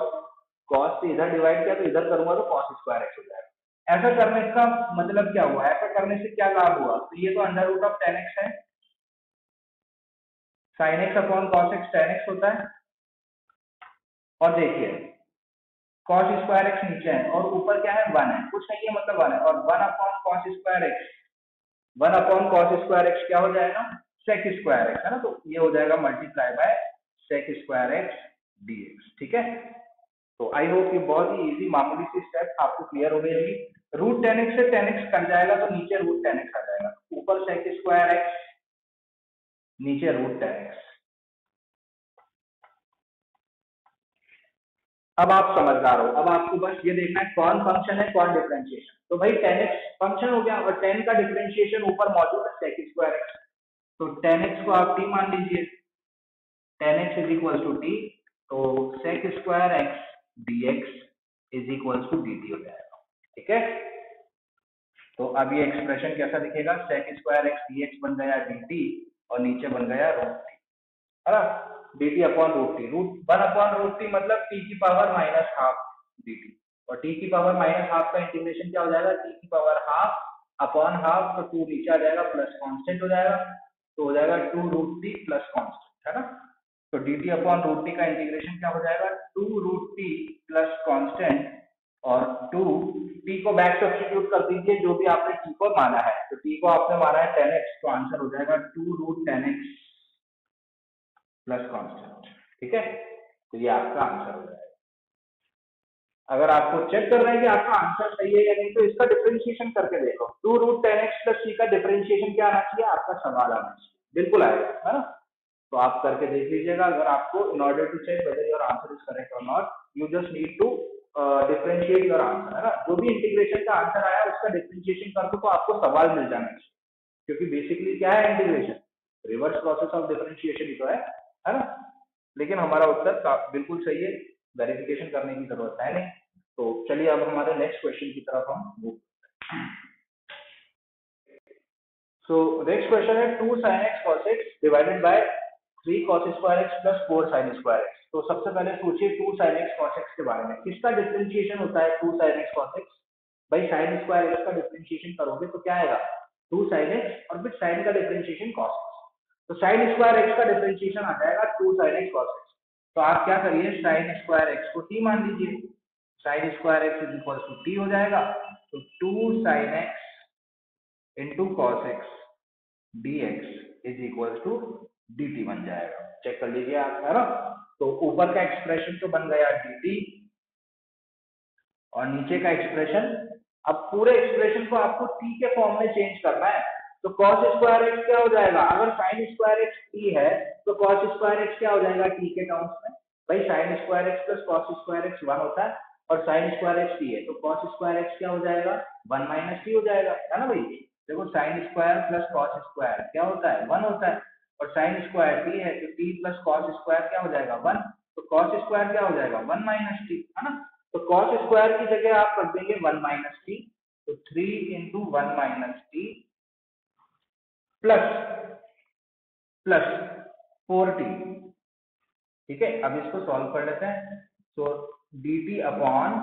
से इधर डिवाइड किया तो इधर करूंगा तो cos स्क्वायर x हो जाएगा। ऐसा करने का मतलब क्या हुआ, ऐसा करने से क्या लाभ हुआ, तो ये तो √10x है, sin x upon cos x tan x होता है, और देखिए cos स्क्वायर x नीचे है और ऊपर क्या है 1 है, कुछ नहीं है मतलब 1 है, और 1/cos square x, 1/cos square x क्या हो जाएगा, sec स्क्वायर x, है ना। तो ये हो जाएगा multiply by sec square x dx, ठीक है। तो आई होप ये बहुत ही इजी मामूली सी स्टेप आपको क्लियर हो गई होगी। √10x से 10x कट जाएगा तो नीचे √10x आ जाएगा, ऊपर sec स्क्वायर x नीचे √10x। अब आप समझदार हो, अब आपको बस ये देखना है कौन फंक्शन है कौन डिफरेंशिएशन। तो भाई 10x फंक्शन हो गया और 10 का डिफरेंशिएशन ऊपर मौजूद है sec स्क्वायर x, तो 10x को आप t मान लीजिए, 10x is equal to t, तो sec square x dx is equal to dt हो जाएगा, ठीक है। तो अब ये एक्सप्रेशन कैसा दिखेगा, sec स्क्वायर x dx बन गया dt और नीचे बन गया √t, है ना, dt अपॉन √t, √1/√t मतलब t की पावर -12 dt, और t की पावर -12 का इंटीग्रेशन क्या हो जाएगा, t की पावर हाफ अपॉन हाफ, तो 2 नीचे आ जाएगा प्लस कांस्टेंट हो जाएगा, तो हो जाएगा 2√t प्लस कांस्टेंट, है ना। तो dt अपॉन √t का इंटीग्रेशन क्या हो जाएगा, 2√t प्लस कांस्टेंट, और 2 t को बैक सब्स्टिट्यूट कर दीजिए जो भी आपने t को माना है, तो t को आपने माना है 10x, तो आंसर हो जाएगा 2√10x प्लस कांस्टेंट, ठीक है। तो ये आपका आंसर हो जाएगा। अगर आपको चेक करना है कि आपका आंसर सही है या नहीं, तो इसका डिफरेंशिएशन करके देखो, 2√10x प्लस c का डिफरेंशिएशन क्या आना चाहिए, आपका सवाल आना चाहिए, बिल्कुल आएगा, है ना। तो आप करके देख लीजिएगा। अगर आपको in order to check whether your answer is correct और not, you just need to differentiate your answer, है ना। जो भी इंटीग्रेशन का आंसर आया उसका डिफरेंशिएशन कर दो तो आपको सवाल मिल जाना चाहिए, क्योंकि बेसिकली क्या है integration, reverse process of differentiation ही तो है ना। लेकिन हमारा उत्तर बिल्कुल सही है, वेरिफिकेशन करने की जरूरत है नहीं। तो चलिए अब हमारे नेक्स्ट क्वेश्चन की तरफ हम मूव करते हैं। सो नेक्स्ट क्वेश्चन है 2 sin x cos x divided by 3 cos square x plus 4 sin square x। तो सबसे पहले सोचिए 2 sin x cos x के बारे में, किसका डिफरेंशिएशन होता है 2 sin x cos x, भाई sin स्क्वायर x का डिफरेंशिएशन करोगे तो क्या आएगा 2 sin x और फिर sin का डिफरेंशिएशन cos x, तो sin स्क्वायर x का डिफरेंशिएशन आ जाएगा 2 sin x cos x। तो आप क्या करिए sin स्क्वायर x को t मान लीजिए, sine square x is equal to t हो जाएगा, तो 2 sine x into cos x dx is equal to dt बन जाएगा। चेक कर लीजिए आप, है ना। तो ऊपर का एक्सप्रेशन तो बन गया dt और नीचे का एक्सप्रेशन, अब पूरे एक्सप्रेशन को आपको t के फॉर्म में चेंज करना है। तो cos स्क्वायर एक्स क्या हो जाएगा, अगर sin स्क्वायर एक्स t है तो cos स्क्वायर एक्स क्या हो जाएगा t के टर्म्स में, भाई sin square x plus cos square x 1 होता है और sin स्क्वायर एक्स t है तो cos स्क्वायर एक्स क्या हो जाएगा 1 माइनस t हो जाएगा, है ना भाई। देखो sin square plus cos square क्या होता है 1 होता है और sin स्क्वायर t है तो t प्लस cos स्क्वायर क्या हो जाएगा 1, तो cos स्क्वायर क्या हो जाएगा 1 माइनस t, है ना। तो cos स्क्वायर की जगह आप रख देंगे 1 माइनस टी, तो 3 into 1 minus T plus plus 4t, ठीक है। अब इसको सॉल्व कर लेते हैं। तो dt upon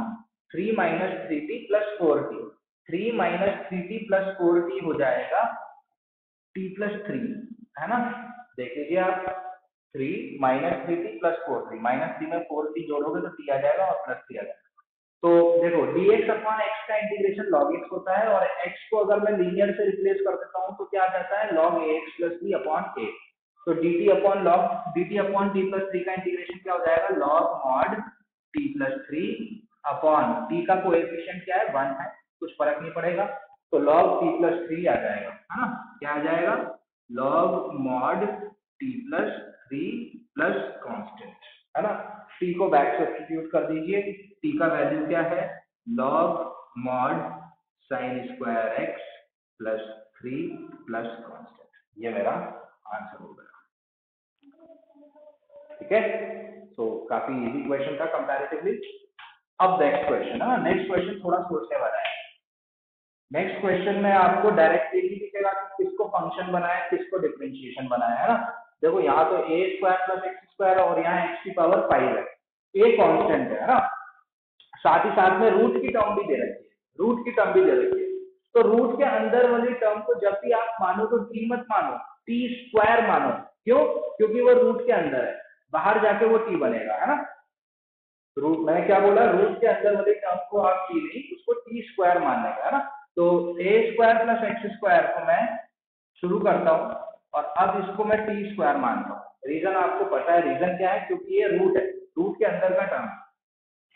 3 minus 3t plus 4t, 3 minus 3t plus 4t हो जाएगा t प्लस 3, है ना। देख लीजिए आप, 3 minus 3t plus 4t, minus 3 में 4t जोड़ोगे तो t आ जाएगा और प्लस 3 आ जाएगा। तो देखो dx अपॉन x का इंटीग्रेशन log x होता है और x को अगर मैं लीनियर से रिप्लेस कर देता हूं तो क्या आ जाता है log ax plus b upon a। तो dt अपॉन t प्लस 3 का इंटीग्रेशन क्या हो जाएगा log mod t plus 3 upon t का कोएफिशिएंट क्या है 1 है, कुछ फर्क नहीं पड़ेगा, तो log t प्लस 3 आ जाएगा, है ना। क्या आ जाएगा log mod t plus 3 plus constant, है ना। t को बैक सब्स्टिट्यूट कर दीजिए, t का वैल्यू क्या है log mod sin square x plus 3 plus constant, ये मेरा आंसर हो गया, ठीक है। तो काफी इजी क्वेश्चन था कंपैरेटिवली। अब नेक्स्ट क्वेश्चन है, नेक्स्ट क्वेश्चन थोड़ा सोचने वाला है। नेक्स्ट क्वेश्चन में आपको डायरेक्टली दिखेगा कि किसको फंक्शन बनाया किसको डिफरेंशिएशन बनाया, है ना। देखो यहाँ तो ए स्क्वायर प्लस एक्स स्क्वायर और यहाँ एक्स की पावर 5 है, ए कांस्टेंट है ना। साथ ही साथ में रूट की टर्म भी दे रखी है, रूट की टर्म भी दे रखी है। तो रूट के अंदर वाली टर्म को जब भी आप मानो तो टी मत मानो, टी स्क्वायर मानो। क्यों, क्योंकि वो रूट के अंदर है, बाहर जाके वो टी बनेगा, है ना। रूट, मैंने क्या बोला, रूट के अंदर वाली टर्म को आप टी नहीं, उसको टी स्क्वायर मानने का, है ना। तो ए स्क्वायर प्लस एक्स स्क्वायर को मैं शुरू करता हूँ और अब इसको मैं टी स्क्वायर मानता हूँ। रीजन आपको पता है, रीजन क्या है, क्योंकि ये रूट है, रूट के अंदर का term.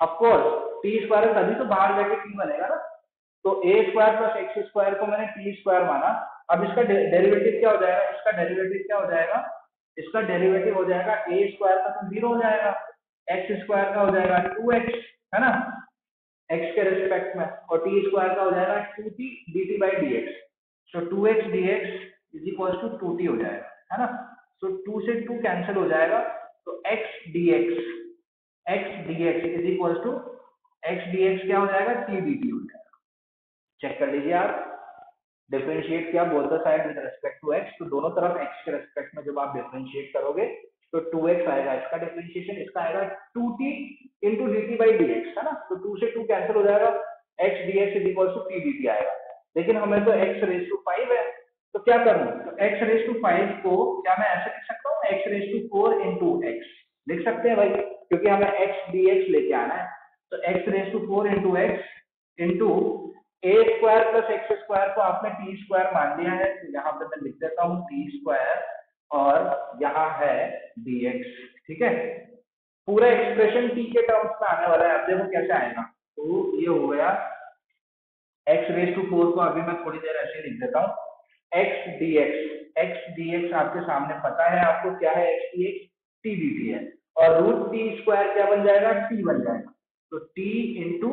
Of course T square तभी तो बाहर जाके टी बनेगा ना। तो ए स्क्वायर प्लस एक्स स्क्वायर को मैंने टी स्क्वायर माना। अब इसका डेरिवेटिव क्या हो जाएगा, इसका डेरिवेटिव क्या हो जाएगा, इसका डेरिवेटिव हो जाएगा ए स्क्वायर का तो 0 हो जाएगा, एक्स स्क्वायर का हो जाएगा 2x, है ना, x के रिस्पेक्ट में, और टी स्क्वायर का हो जाएगा 2t dt by dx। So 2x dx is equal to 2t हो जाएगा, है ना। सो 2 से 2 कैंसिल हो जाएगा, तो x dx is equal to x dx क्या हो जाएगा t dt हो जाएगा। चेक कर लीजिए आप, डिफरेंशिएट किया both the side with respect to x, तो दोनों तरफ x के रिस्पेक्ट में जब आप डिफरेंशिएट करोगे तो 2x आएगा इसका डिफरेंशिएशन, इसका आएगा 2t into dt by dx, है ना। तो 2 से 2 कैंसिल हो जाएगा, x dx is equal to t dt आएगा। लेकिन हमें तो x रेज टू 5 है, तो क्या करूं, तो x रेज टू 5 को क्या मैं ऐसे लिख सकता हूं, x raise to 4 into x लिख सकते हैं भाई, क्योंकि हमें x dx लेके आना है। तो x raise to 4 into x इंटू a square plus x square को आपने टी स्क्वायर मान लिया है, तो यहाँ पे मैं लिख देता हूँ टी स्क्वायर और यहाँ है dx, ठीक है। पूरा एक्सप्रेशन टी के टर्म्स में आने वाला है, अब देखो कैसे आएगा। तो ये हो गया x रेज टू 4 को अभी मैं थोड़ी देर ऐसे लिख देता हूँ x dx आपके सामने पता है आपको क्या है, x dx t dt है, और रूट टी स्क्वायर क्या बन जाएगा, t बन जाएगा, तो t इंटू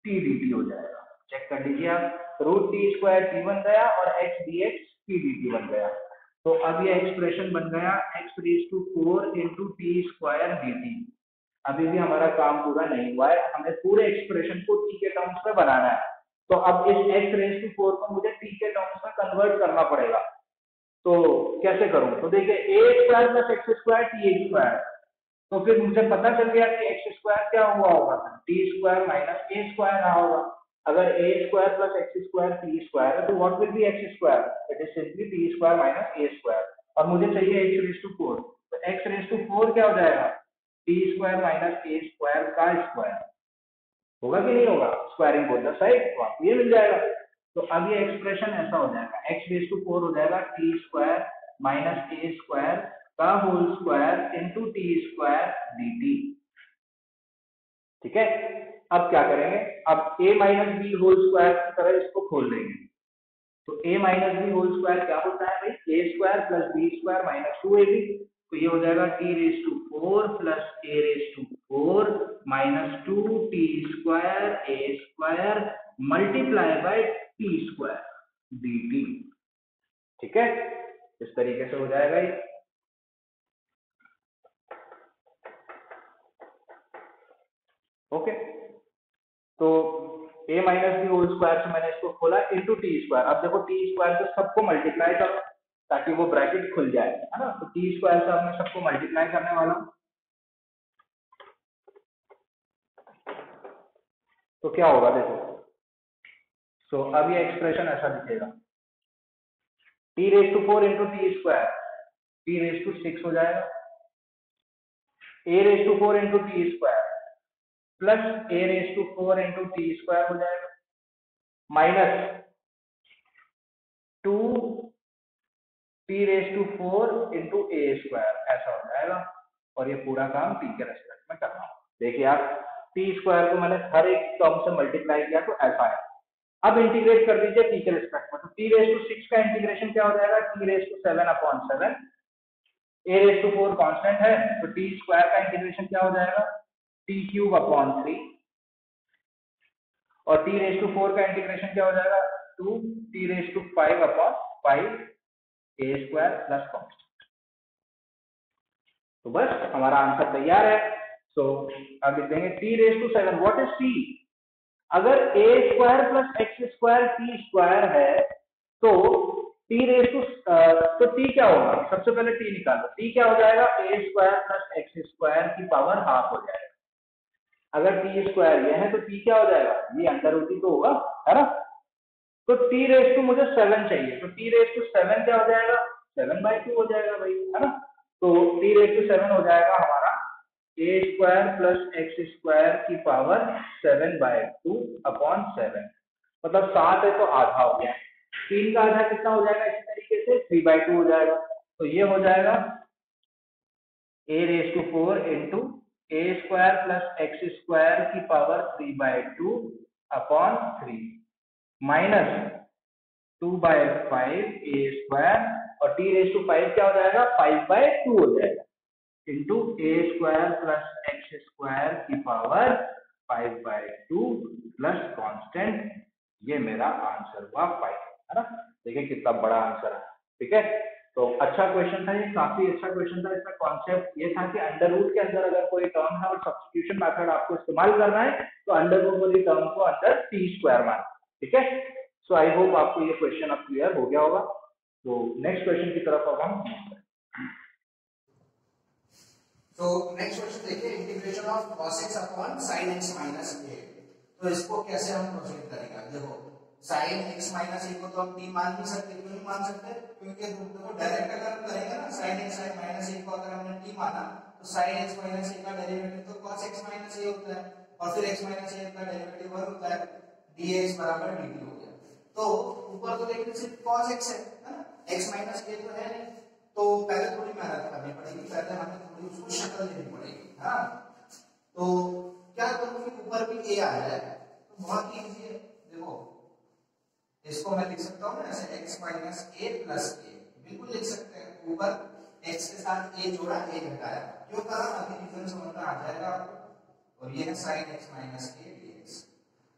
टी dt हो जाएगा। चेक कर लीजिए आप, रूट टी स्क्वायर टी बन गया और x dx t dt बन गया। तो अब ये एक्सप्रेशन बन गया x raise to 4 into t square dt। अभी भी हमारा काम पूरा नहीं हुआ है, हमें पूरे एक्सप्रेशन को t के टर्म्स में बनाना है। तो अब इस x रेज टू 4 को मुझे t के टर्म्स में कन्वर्ट करना पड़ेगा। तो कैसे करूं, तो देखिए a square plus x square t square, तो फिर मुझे पता चल गया कि एक्स स्क्वायर क्या हुआ होगा, t square minus a square रहा होगा। अगर a square plus x square t square है तो what will be x square, it is simply t square minus a square, और मुझे चाहिए एक्स रेज टू 4, तो एक्स रेज टू 4 क्या हो जाएगा, t square minus a square का स्क्वायर, होगा कि नहीं होगा, स्क्वायरिंग बोथ द साइड, तो आपको ये मिल जाएगा। तो अब ये एक्सप्रेशन ऐसा हो जाएगा, एक्स रेज टू 4 हो जाएगा t square minus a square का whole square into t square d t. ठीक है, अब क्या करेंगे, अब a minus b whole square की तरह इसको खोल देंगे। तो a minus b whole square क्या होता है भाई, a square plus b square minus 2ab। तो ये हो जाएगा t raise to 4 plus a raise to 4 minus 2 t square a square multiply by t square d t. ठीक है, इस तरीके से हो जाएगा ये। ओके, तो a minus b whole square से मैंने इसको खोला इंटू टी स्क्वायर। अब देखो टी स्क्वायर से सबको मल्टीप्लाई करो ताकि वो ब्रैकेट खुल जाए, है ना। तो टी स्क्वायर से अब मैं सबको मल्टीप्लाई करने वाला हूं, तो क्या होगा देखो। सो अब ये एक्सप्रेशन ऐसा दिखेगा, t raise to 4 into t square, t raise to 6 हो जाएगा, a raise to 4 into t square plus a raise to 4 into t square हो जाएगा minus 2 t raise to 4 into a square, ऐसा हो जाएगा। और ये पूरा काम टी के रेस्पेक्ट में करना होगा। देखिए आप, टी स्क्वायर को मैंने हर एक टर्म से मल्टीप्लाई किया तो ऐसा है। अब इंटीग्रेट कर दीजिए टी के रेस्पेक्ट में, तो टी रेज टू 6 का इंटीग्रेशन क्या हो जाएगा, t raise to 7 upon 7, a raise to 4 constant है तो टी स्क्वायर का इंटीग्रेशन क्या हो जाएगा, टी क्यूब अपॉन 3, और टी रेज टू 4 का इंटीग्रेशन क्या हो जाएगा, 2 t raise to 5 upon 5 a square plus constant. तो बस हमारा आंसर तैयार है। सो अब लिख देंगे t raise to 7, what is t. अगर a square plus x square t square है तो टी रेज टू, तो टी क्या होगा, सबसे पहले टी निकालो, टी क्या हो जाएगा, ए स्क्वायर प्लस एक्स स्क्वायर की पावर हाफ हो जाएगा। अगर टी स्क्वायर ये है तो टी क्या हो जाएगा, ये अंडर रूट ही तो होगा, है ना। तो टी रेज टू मुझे 7 चाहिए, तो टी रेज टू 7 क्या हो जाएगा, 7/2 हो जाएगा भाई, है ना। तो टी रेज टू 7 हो जाएगा हमारा ए स्क्वायर प्लस एक्स स्क्वायर की पावर 7/2 अपॉन 7, मतलब 7 है तो आधा हो गया, 3 का आधा कितना हो जाएगा, इसी तरीके से 3/2 हो जाएगा। तो ये हो जाएगा a raise to 4 into a square plus x square की power 3/2 upon 3 minus 2/5 a square, और टी रेज टू 5 क्या हो जाएगा, 5/2 हो जाएगा into a square plus x square की पावर 5/2 प्लस कांस्टेंट। ये मेरा आंसर हुआ 5, है ना। देखिए कितना बड़ा आंसर है। ठीक है, तो अच्छा क्वेश्चन था ये, काफी अच्छा क्वेश्चन था। इसका कॉन्सेप्ट ये था कि अंडर रूट के अंदर अगर कोई टर्म है और सब्स्टिट्यूशन मेथड आपको इस्तेमाल करना है तो अंडर रूट वाली टर्म को अंदर टी स्क्वायर मान। ठीक है, सो आई होप आपको ये क्वेश्चन अब क्लियर हो गया होगा। तो नेक्स्ट क्वेश्चन की तरफ अब हम, तो नेक्स्ट क्वेश्चन देखिए, integration of cos x upon sin x minus a। तो इसको कैसे हम प्रोसीड करेंगे, देखो sin x माइनस a को तो हम t मान नहीं सकते, क्यों नहीं मान सकते, क्योंकि देखो डायरेक्ट अगर हम करेंगे ना sin x माइनस a को अगर हमने t माना तो sin x माइनस a का डेरिवेटिव तो cos x माइनस a होता है, और फिर x माइनस a का डेरिवेटिव और होता है dx बराबर dt हो गया। तो ऊपर तो देखिए सिर्फ cos x है ना, x माइनस a तो है नहीं, तो पहले थोड़ी मेहनत करनी पड़ेगी, पहले हमें थोड़ी उसको शक्ल देनी पड़ेगी। हाँ, तो क्या करूं कि ऊपर भी a आया है तो बहुत इजी है, देखो इसको मैं लिख सकता हूं ना ऐसे x minus a plus a, बिल्कुल लिख सकते हैं। ऊपर x के साथ a जोड़ा a घटाया, क्यों करा, अभी डिफरेंस समझ में आ जाएगा आपको। और ये है sin x minus a dx।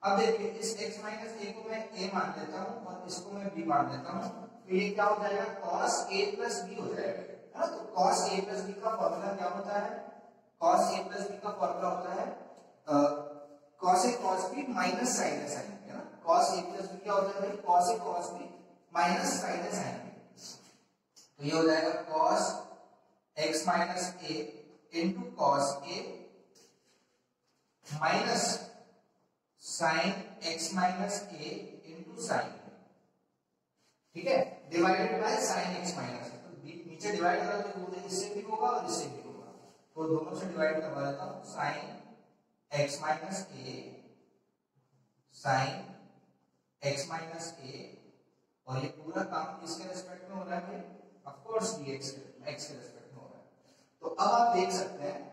अब देखिए इस x माइनस a को मैं a मान लेता हूं और इसको मैं b मान लेता हूं, तो ये क्या हो जाएगा, cos a प्लस b हो जाएगा, है ना। तो cos a प्लस b का फॉर्मूला क्या होता है, cos a प्लस b का फॉर्मूला होता है cos a cos b minus sin a sin b, है ना। cos a प्लस b क्या होता है, cos a cos b minus sin a sin b। तो ये हो जाएगा cos x minus a into cos a minus sin x minus a into sin। ठीक है, divided by sin x minus, तो नीचे डिवाइड करा तो वो इससे भी होगा और इससे भी होगा, तो दोनों से डिवाइड करवा देता हूं, sin x minus a sine x minus a, और ये पूरा काम किसके रेस्पेक्ट में हो रहा है? ऑफ कोर्स dx x के रेस्पेक्ट में हो रहा है। तो अब आप देख सकते हैं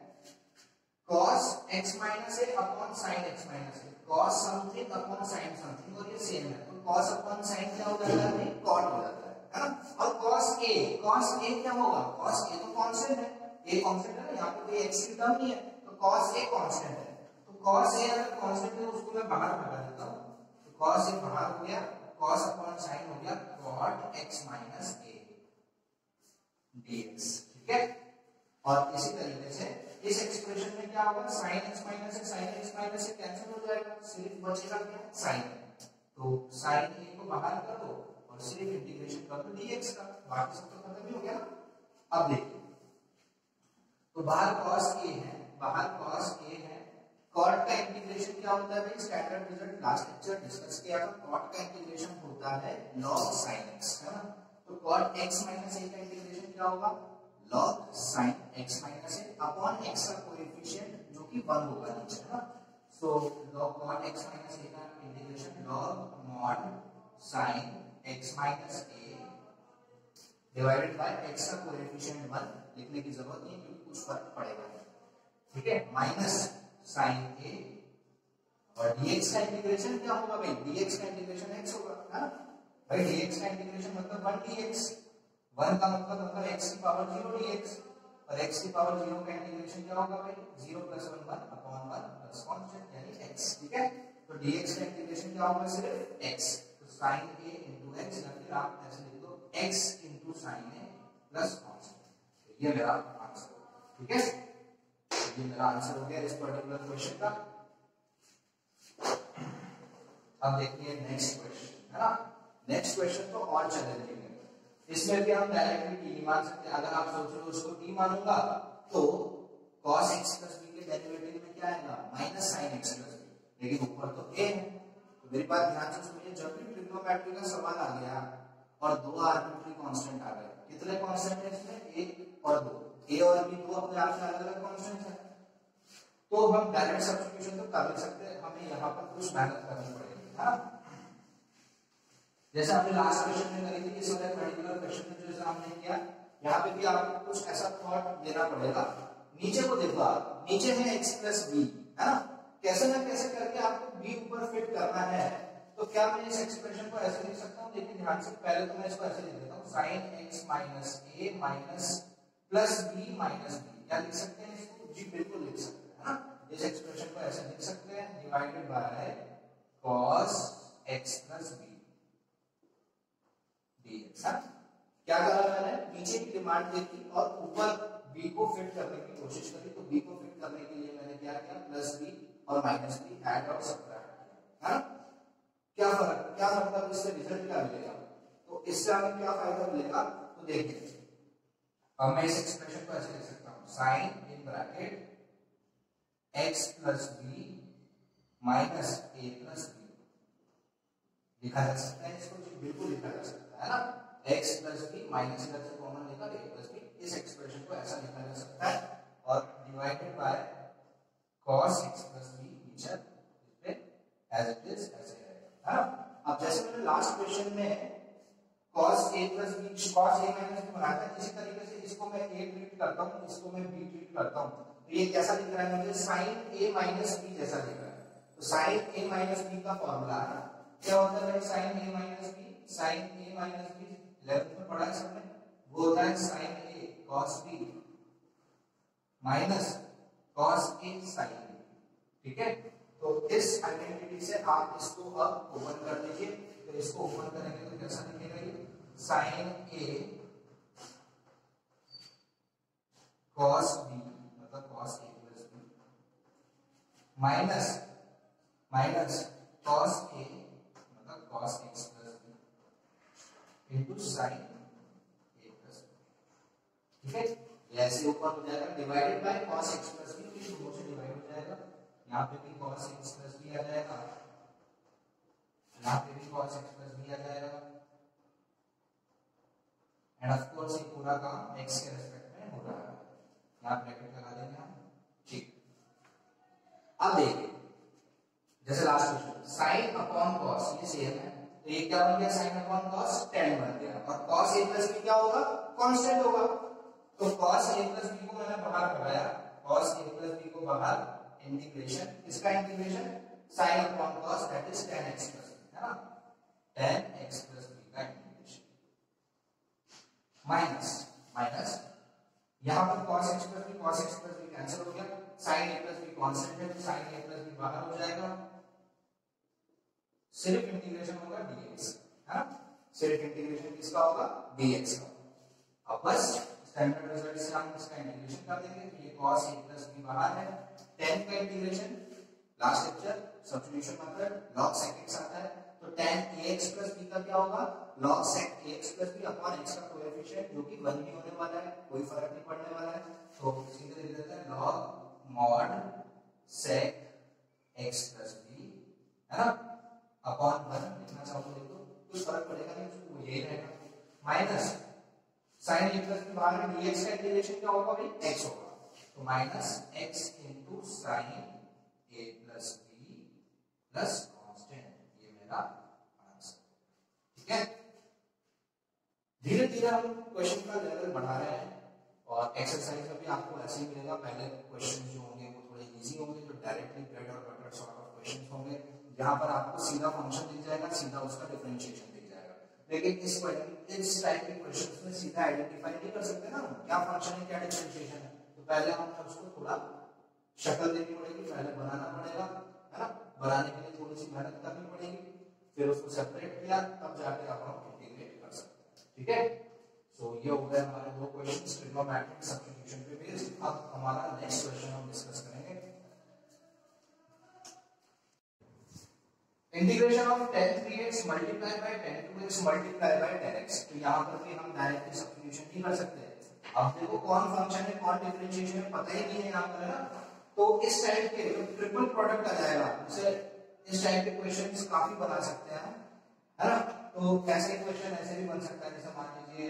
cos x माइनस ए अपॉन साइन x माइनस ए, cos something upon sine something, और ये सेम है, तो cos अपॉन साइन क्या हो जाता है? cot हो जाता है ना। और cos a क्या होगा? cos a तो कांस्टेंट है, a कांस्टेंट है ना, यहाँ पे कोई x की टर्म नहीं है, तो cos a कांस्टेंट है, तो cos a अगर कांस्टेंट है तो उसको मैं बाहर भगा देता हूँ, तो cos a बाहर हो गया, cos अपॉन साइन हो गया cot x minus a dx, ठीक है। और इसी तरीके से इस एक्सप्रेशन में क्या होगा? sin x minus a, sin x minus a cancel हो जाएगा, सिर्फ बचेगा क्या? sin, तो sin a को बाहर कर दो और सिर्फ इंटीग्रेशन कर दो dx का, बाकी सब तो खत्म ही हो गया ना। अब देखिए, तो बाहर cos a है, बाहर cos a है, cot का इंटीग्रेशन क्या होता है भाई? Standard result last lecture discuss किया था, cot का इंटीग्रेशन होता है log sin x, है ना। तो cot x माइनस a का इंटीग्रेशन क्या होगा? log sin x minus a upon x का कोएफिशिएंट जो कि 1 होगा नीचे, है ना। सो log cot x minus a का integration log mod sin x minus a divided by x का कोएफिशिएंट 1, लिखने की जरूरत नहीं क्योंकि कुछ फर्क पड़ेगा, ठीक है, माइनस sin a, और dx का इंटीग्रेशन क्या होगा भाई? dx का इंटीग्रेशन x होगा, है ना भाई। dx का इंटीग्रेशन मतलब 1 dx, 1 का मतलब होगा x की पावर 0 dx, और x की पावर 0 का इंटीग्रेशन क्या होगा भाई? 0 प्लस 1 1 अपॉन 1 प्लस कांस्टेंट यानी x, ठीक है। तो dx का इंटीग्रेशन क्या होगा? सिर्फ x, तो sin a into x, या फिर आप ऐसे लिख दो x into sin a plus constant. ये मेरा आंसर, ठीक है, ये मेरा आंसर हो गया इस पर्टिकुलर क्वेश्चन का। अब देखिए नेक्स्ट क्वेश्चन, है ना। नेक्स्ट क्वेश्चन तो और चैलेंजिंग है, इसमें भी हम डायरेक्टली t मान सकते हैं। अगर आप सोच रहे हो उसको t मानूंगा तो cos x plus b के डेरिवेटिव में क्या आएगा? Minus sin x plus b, लेकिन ऊपर तो a है, तो मेरी बात ध्यान से सुनिए। जब भी ट्रिग्नोमेट्री का सवाल आ गया और दो आर्बिट्री कांस्टेंट आ गए, कितने कांस्टेंट है इसमें? 1 और 2, a और b दो अपने आप से अलग अलग कांस्टेंट है, तो हम डायरेक्ट सब्स्टिट्यूशन तो कर नहीं सकते, हमें यहाँ पर कुछ मेहनत करनी पड़ेगी, है ना। जैसे हमने लास्ट क्वेश्चन में करी थी, इस वाले पर्टिकुलर क्वेश्चन में जो एग्जाम ने किया, यहाँ पे भी आपको कुछ ऐसा थॉट देना पड़ेगा। नीचे को देखो आप, नीचे है x प्लस बी, है ना, कैसे ना कैसे करके आपको b ऊपर फिट करना है। तो क्या मैं इस एक्सप्रेशन को ऐसे लिख सकता हूँ? लेकिन ध्यान से, पहले तो मैं इसको ऐसे लिख देता हूँ, sin x minus a minus plus b minus b, क्या लिख सकते हैं इसको? जी बिल्कुल लिख सकते हैं, है ना। इस एक्सप्रेशन को ऐसे लिख सकते हैं, divided by cos x plus b dx। क्या करा मैंने? नीचे की डिमांड देखी और ऊपर b को फिट करने की कोशिश करी, तो b को फिट करने के लिए मैंने क्या किया? प्लस b और माइनस b ऐड और सब्ट्रैक्ट किया, है। क्या फर्क, क्या मतलब इससे रिजल्ट क्या मिलेगा? तो इससे हमें क्या फायदा मिलेगा? तो देखिए, अब मैं इस एक्सप्रेशन को ऐसे लिख सकता हूं, sin in bracket x plus b minus a plus b, लिखा जा सकता है इसको? जी बिल्कुल लिखा जा सकता है ना। x प्लस बी माइनस इधर से कॉमन लेकर a प्लस बी, इस एक्सप्रेशन को ऐसा लिखा जा सकता है, और divided by cos x plus b नीचे पे एज इट इज ऐसे रहेगा, है। अब जैसे मैंने लास्ट क्वेश्चन में cos a plus b cos a minus b बनाया था, इसी तरीके से इसको मैं a ट्रीट करता हूँ, इसको मैं b ट्रीट करता हूँ, तो ये कैसा दिख रहा है मुझे? sin a माइनस b जैसा दिख रहा है। तो sin a माइनस b का फॉर्मूला है, क्या होता है sin a minus b? sin a minus b 11th में पढ़ा है सबने, वो होता है sin a cos b minus cos a sin b, ठीक है। तो इस आइडेंटिटी से आप इसको अब ओपन कर दीजिए, तो इसको ओपन करेंगे तो कैसा दिखेगा ये? sin a cos b मतलब cos a plus b minus minus cos a मतलब cos x plus b into sin a plus b, ठीक है। ऐसे ऊपर हो जाएगा, divided by cos x plus b, फिर दोनों से डिवाइड हो जाएगा, यहाँ पे भी cos x प्लस b आ जाएगा, यहाँ पे भी cos x प्लस b आ जाएगा, एंड ऑफ कोर्स ये पूरा काम x के रेस्पेक्ट में हो रहा है, यहाँ ब्रैकेट लगा देंगे हम, ठीक। अब देखिए जैसे last question sine upon cos, ये सेम है, तो ये क्या बन गया साइन अपॉन कॉस tan बन गया, और कॉस a प्लस बी क्या होगा कांस्टेंट होगा, तो कॉस a प्लस बी को मैंने बाहर कराया, कॉस a प्लस बी को बाहर इंटीग्रेशन, इसका integration sine upon cos that is tan x plus b, है ना, tan x प्लस b का इंटीग्रेशन माइनस यहां पर cos x plus b cancel हो गया, sin a plus b constant है तो sin a प्लस b बाहर हो जाएगा, सिर्फ इंटीग्रेशन होगा dx, है ना, सिर्फ इंटीग्रेशन किसका होगा dx का। अब बस स्टैंडर्ड रिजल्ट से हम इसका इंटीग्रेशन कर देंगे, तो ये cos a प्लस b बाहर है, tan का integration last lecture substitution method log sec x आता है, तो tan ax प्लस b का क्या होगा log sec ax plus b upon x का कोएफिशिएंट जो कि 1 ही होने वाला है, कोई फर्क नहीं पड़ने वाला है, तो सीधे लिख देते हैं log mod sec x plus b, है ना, अपॉन 1 लिखना चाहो तो लिख दो, कुछ फर्क पड़ेगा नहीं, उसको यही रहेगा, minus sin a plus b बाहर में dx का इंटीग्रेशन क्या होगा भाई x होगा, तो minus x into sin a plus b plus constant, ये मेरा आंसर, ठीक है। धीरे धीरे हम क्वेश्चन का लेवल बढ़ा रहे हैं और एक्सरसाइज में भी आपको ऐसे ही मिलेगा, पहले क्वेश्चन जो होंगे वो थोड़े इजी होंगे, जो डायरेक्टली ब्रेड और बटर सॉर्ट ऑफ क्वेश्चन होंगे, यहाँ पर आपको सीधा फंक्शन दिख जाएगा, सीधा उसका डिफरेंशिएशन दिख जाएगा, लेकिन इस टाइप के क्वेश्चन में सीधा आइडेंटिफाई नहीं कर सकते ना क्या फंक्शन है क्या डिफरेंशिएशन है, तो पहले हम उसको थोड़ा शक्ल देनी पड़ेगी, पहले बनाना पड़ेगा, है ना, बनाने के लिए थोड़ी सी मेहनत करनी पड़ेगी, फिर उसको सेपरेट किया तब जाके आप हम इंटीग्रेट कर सकते हैं, ठीक है। सो ये हो गए हमारे दो क्वेश्चंस ट्रिग्नोमेट्रिक सब्स्टिट्यूशन पे बेस्ड। अब हमारा नेक्स्ट क्वेश्चन हम डिस्कस करेंगे integration of tan 3x multiply by tan 2x multiply by tan x, तो यहां पर भी हम डायरेक्टली सब्स्टिट्यूशन नहीं कर सकते, अब देखो कौन फंक्शन है कौन डिफरेंशिएशन है पता ही नहीं है यहां पर, है ना, तो इस टाइप के जो ट्रिपल प्रोडक्ट आ जाएगा उसे इस टाइप के क्वेश्चंस काफी बना सकते हैं, है ना, तो ऐसे क्वेश्चन ऐसे भी बन सकता है, जैसे मान लीजिए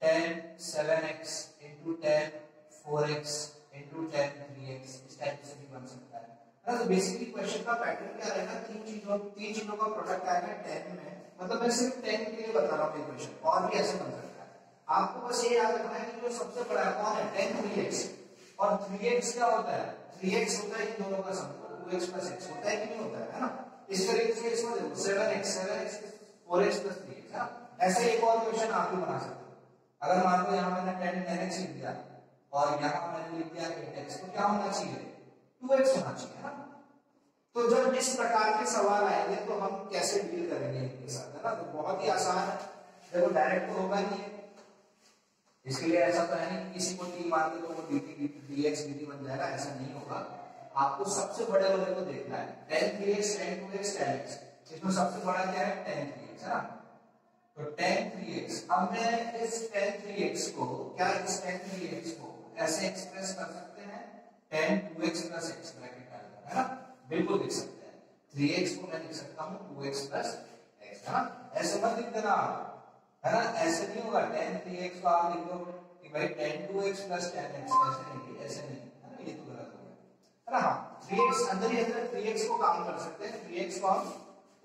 tan 7x into tan 4x into tan 3x, इस टाइप से भी बन सकता है ना, तो बेसिकली क्वेश्चन का पैटर्न क्या रहेगा, तीन चीजों का प्रोडक्ट आएगा tan में, मतलब मैं सिर्फ tan के लिए बता रहा हूँ ये क्वेश्चन, और भी ऐसे बन सकता है, आपको बस ये याद रखना है कि जो सबसे बड़ा कौन है tan 3x, और 3x क्या होता है 3x होता है इन दोनों का सम, 2x plus x होता है कि नहीं होता है ना, इस तरीके से इसमें देखो 7x 4x plus 3x, है ना, ऐसे एक और क्वेश्चन आप भी बना सकते हो, अगर मान लो यहाँ मैंने tan 10x लिख दिया और यहाँ मैंने लिख दिया 8x, तो क्या होना चाहिए 2x होना चाहिए, है ना, तो जब इस प्रकार के सवाल आएंगे तो हम कैसे डील करेंगे इनके साथ, है ना, तो बहुत ही आसान है, देखो डायरेक्ट तो होगा नहीं, इसके लिए ऐसा तो है नहीं किसी को t मान के तो वो dt dx dt बन जाएगा, ऐसा नहीं होगा, आपको सबसे बड़े वाले को देखना है, tan 3x tan 2x tan x, इसमें सबसे बड़ा क्या है tan 3x, है ना, तो tan 3x, अब मैं इस tan 3x को क्या इस tan 3x को ऐसे एक्सप्रेस कर सकते हैं tan 2x plus x bracket डालकर, है ना, बिल्कुल लिख सकते हैं, 3x को मैं लिख सकता हूं 2x plus x, है ना, ऐसे मत लिख देना है ना, ऐसे नहीं होगा, tan 3x को आप लिख दो कि भाई tan 2x plus tan x, ऐसे नहीं, है ना, ये तो गलत हो गया, है ना, 3x अंदर ही अंदर 3x को काम कर सकते हैं, 3x को हम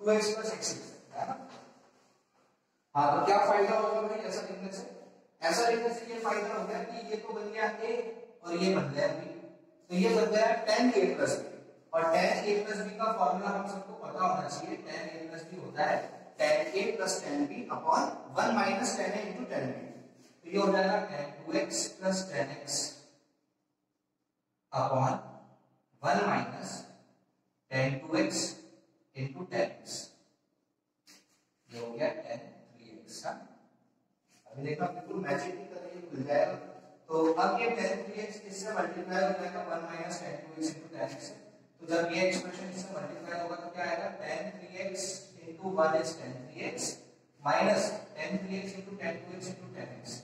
2x plus x लिख सकते हैं, है ना, हाँ, तो क्या फायदा होगा भाई ऐसा लिखने से, ऐसा लिखने से ये फायदा हो गया कि ये तो बन गया a और ये बन गया b, तो ये बन गया tan a plus b, और tan a plus b का फॉर्मूला हम सबको पता होना चाहिए, tan a plus b होता है tan a plus tan b upon 1 minus tan a into tan b, तो ये हो जाएगा tan 2x plus tan x upon 1 minus tan 2x into tan x, ये हो गया tan 3x का, अभी देखना बिल्कुल मैचिंग नहीं कर रही है, खुल जाएगा, तो अब ये tan 3x इससे मल्टीप्लाई हो जाएगा 1 minus tan 2x into tan x, तो जब ये एक्सप्रेशन इससे मल्टीप्लाई होगा तो क्या आएगा tan 3x into 1 is tan 3x minus tan 3x into tan 2x into tan x,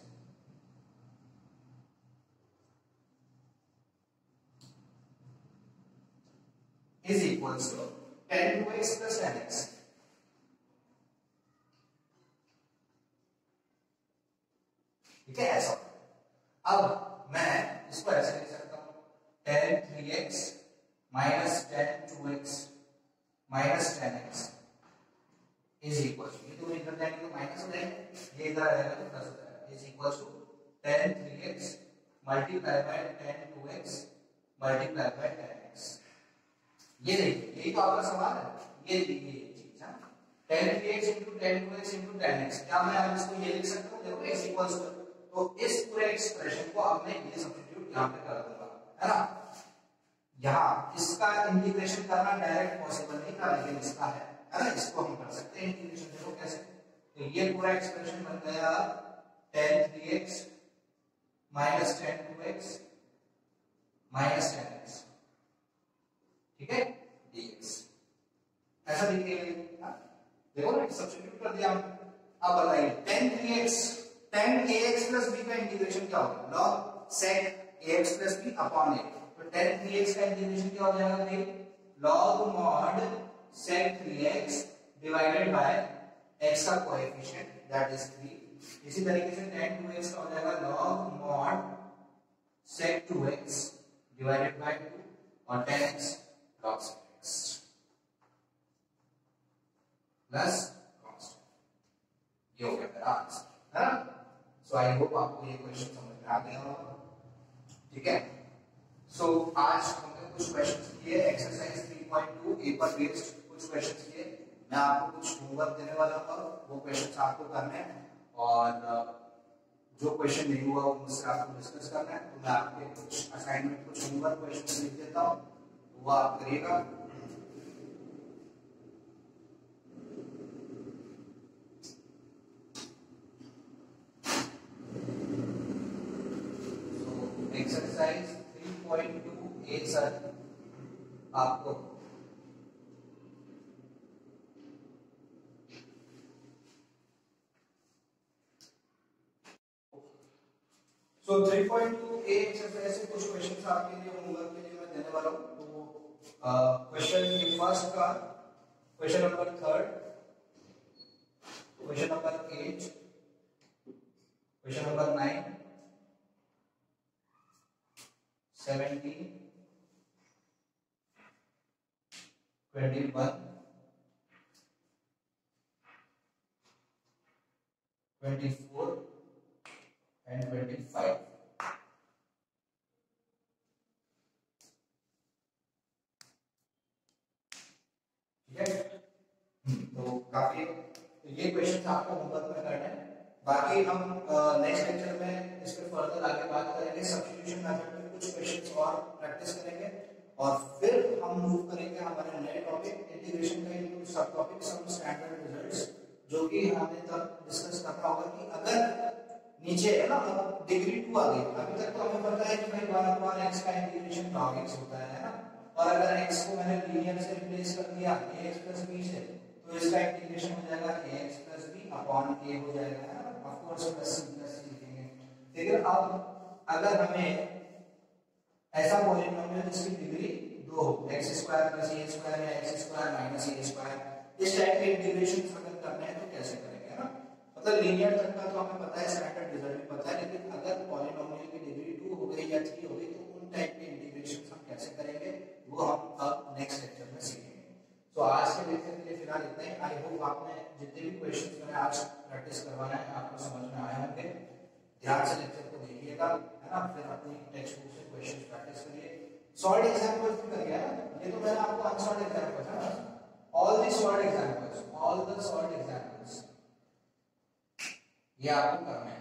is equals to tan 2x plus tan x, ठीक है, ऐसा। अब मैं इसको ऐसे लिख सकता हूं tan 3x minus tan 2x is equal to tan 3x multiply by tan 2x multiply by tan x। ये देखिए यही तो आपका सवाल है, ये चीज है tan 3x into tan 2x into tan x। क्या मैं अब इसको ये लिख सकता हूँ, देखो x इक्वल्स तो इस पूरे एक्सप्रेशन को अब मैं ये सब्स्टिट्यूट यहाँ पे कर दूंगा, है ना। यहाँ इसका इंटीग्रेशन करना डायरेक्ट पॉसिबल नहीं था, लेकिन इसका है ना, इसको हम कर सकते हैं इंटीग्रेशन। देखो कैसे, तो ये पूरा एक्सप्रेशन बन गया tan 3x minus tan 2x minus tan x, ठीक है, dx ऐसा लिखेंगे। देखो ना सब्स्टिट्यूट कर दिया। अब बताइए tan 3x tan ax plus b का इंटीग्रेशन क्या होगा, log sec ax plus b upon a। तो tan 3x का इंटीग्रेशन क्या हो जाएगा भाई, log mod sec 3x divided by x का कोएफिशिएंट दैट इज 3। इसी तरीके से tan 2x का हो जाएगा log mod sec 2x divided by 2 और tan x log sec x plus constant. ये हो गया मेरा आंसर, है ना। सो आई होप आपको ये क्वेश्चन समझ में आ गया होगा, ठीक है। सो आज हमने कुछ क्वेश्चंस किए एक्सरसाइज 3.2 ए पर बेस्ड कुछ क्वेश्चंस किए। मैं आपको कुछ होमवर्क देने वाला हूं, वो क्वेश्चंस आपको करने हैं और जो क्वेश्चन नहीं हुआ वो मुझसे आपको डिस्कस करना है। तो मैं आपके कुछ असाइनमेंट कुछ होमवर्क क्वेश्चन लिख देता हूं, वो आप करिएगा। एक्सरसाइज 3.2 ए सर आपको सो 3.2 ए एक्सरसाइज से कुछ क्वेश्चंस आपके लिए होमवर्क के लिए मैं देने वाला हूं। तो क्वेश्चन फर्स्ट का question number 3, question number 8, question number 9, 17, 21, 24 and 25। ठीक है, तो काफी ये क्वेश्चन आपको होमवर्क में करना है। बाकी हम नेक्स्ट लेक्चर में इस पर फर्दर आगे बात करेंगे, सब्स्टिट्यूशन मेथड में कुछ क्वेश्चंस और प्रैक्टिस करेंगे और फिर हम मूव करेंगे हमारे नए टॉपिक इंटीग्रेशन का into subtopic some standard results, जो कि हमें तब डिस्कस करना होगा कि अगर नीचे है ना डिग्री 2 आ गई। अभी तक तो हमें पता है कि भाई 1 अपॉन x का इंटीग्रेशन log x होता है ना, और अगर x को मैंने लीनियर से रिप्लेस कर दिया ax प्लस b से, तो इसका इंटीग्रेशन हो जाएगा ax plus b upon a हो जाएगा ना, ऑफ कोर्स प्लस c लिखेंगे। लेकिन अब अगर हमें ऐसा पॉलिनोमियल जिसकी डिग्री 2 हो, x square plus a square या x square minus a square, इस टाइप के इंटीग्रेशन अगर करने हैं तो कैसे करेंगे ना। मतलब लीनियर तक का तो हमें पता है, स्टैंडर्ड रिजल्ट भी पता है, लेकिन अगर पॉलिनोमियल की डिग्री 2 हो गई या 3 हो गई तो उन टाइप के इंटीग्रेशन हम कैसे करेंगे वो हम अब नेक्स्ट लेक्चर में सीखेंगे। तो आज के लेक्चर के लिए फिलहाल इतना ही। आई होप आपने जितने भी क्वेश्चंस मैंने आज प्रैक्टिस करवाना है आपको समझ में आए होंगे। ध्यान से लेक्चर को देखिएगा, है ना, फिर अपनी टेक्स्ट बुक से क्वेश्चंस प्रैक्टिस करिए। सॉल्ड एग्जांपल्स भी करिए ना, ये तो मैंने आपको अनसॉल्ड एग्जांपल्स है ना, all the solved examples, all the solved examples ये आपको करना है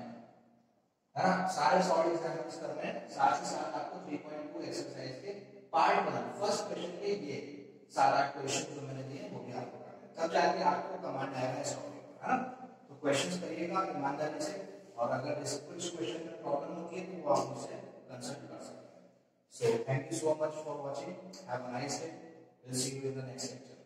ना, सारे सॉल्व एग्जांपल्स करने हैं। साथ ही साथ आपको 3.2 एक्सरसाइज के पार्ट 1 फर्स्ट क्वेश्चन के ये 7-8 क्वेश्चन जो मैंने दिए वो भी आपको करने हैं, तब जाके आपको कमांड आएगा इस टॉपिक पर, है ना। तो क्वेश्चंस करिएगा ईमानदारी से, और अगर इस कुछ क्वेश्चन में प्रॉब्लम होती है तो वो आप मुझसे कंसल्ट कर सकते हैं। So thank you so much for watching, have a nice day, will see you in the next lecture.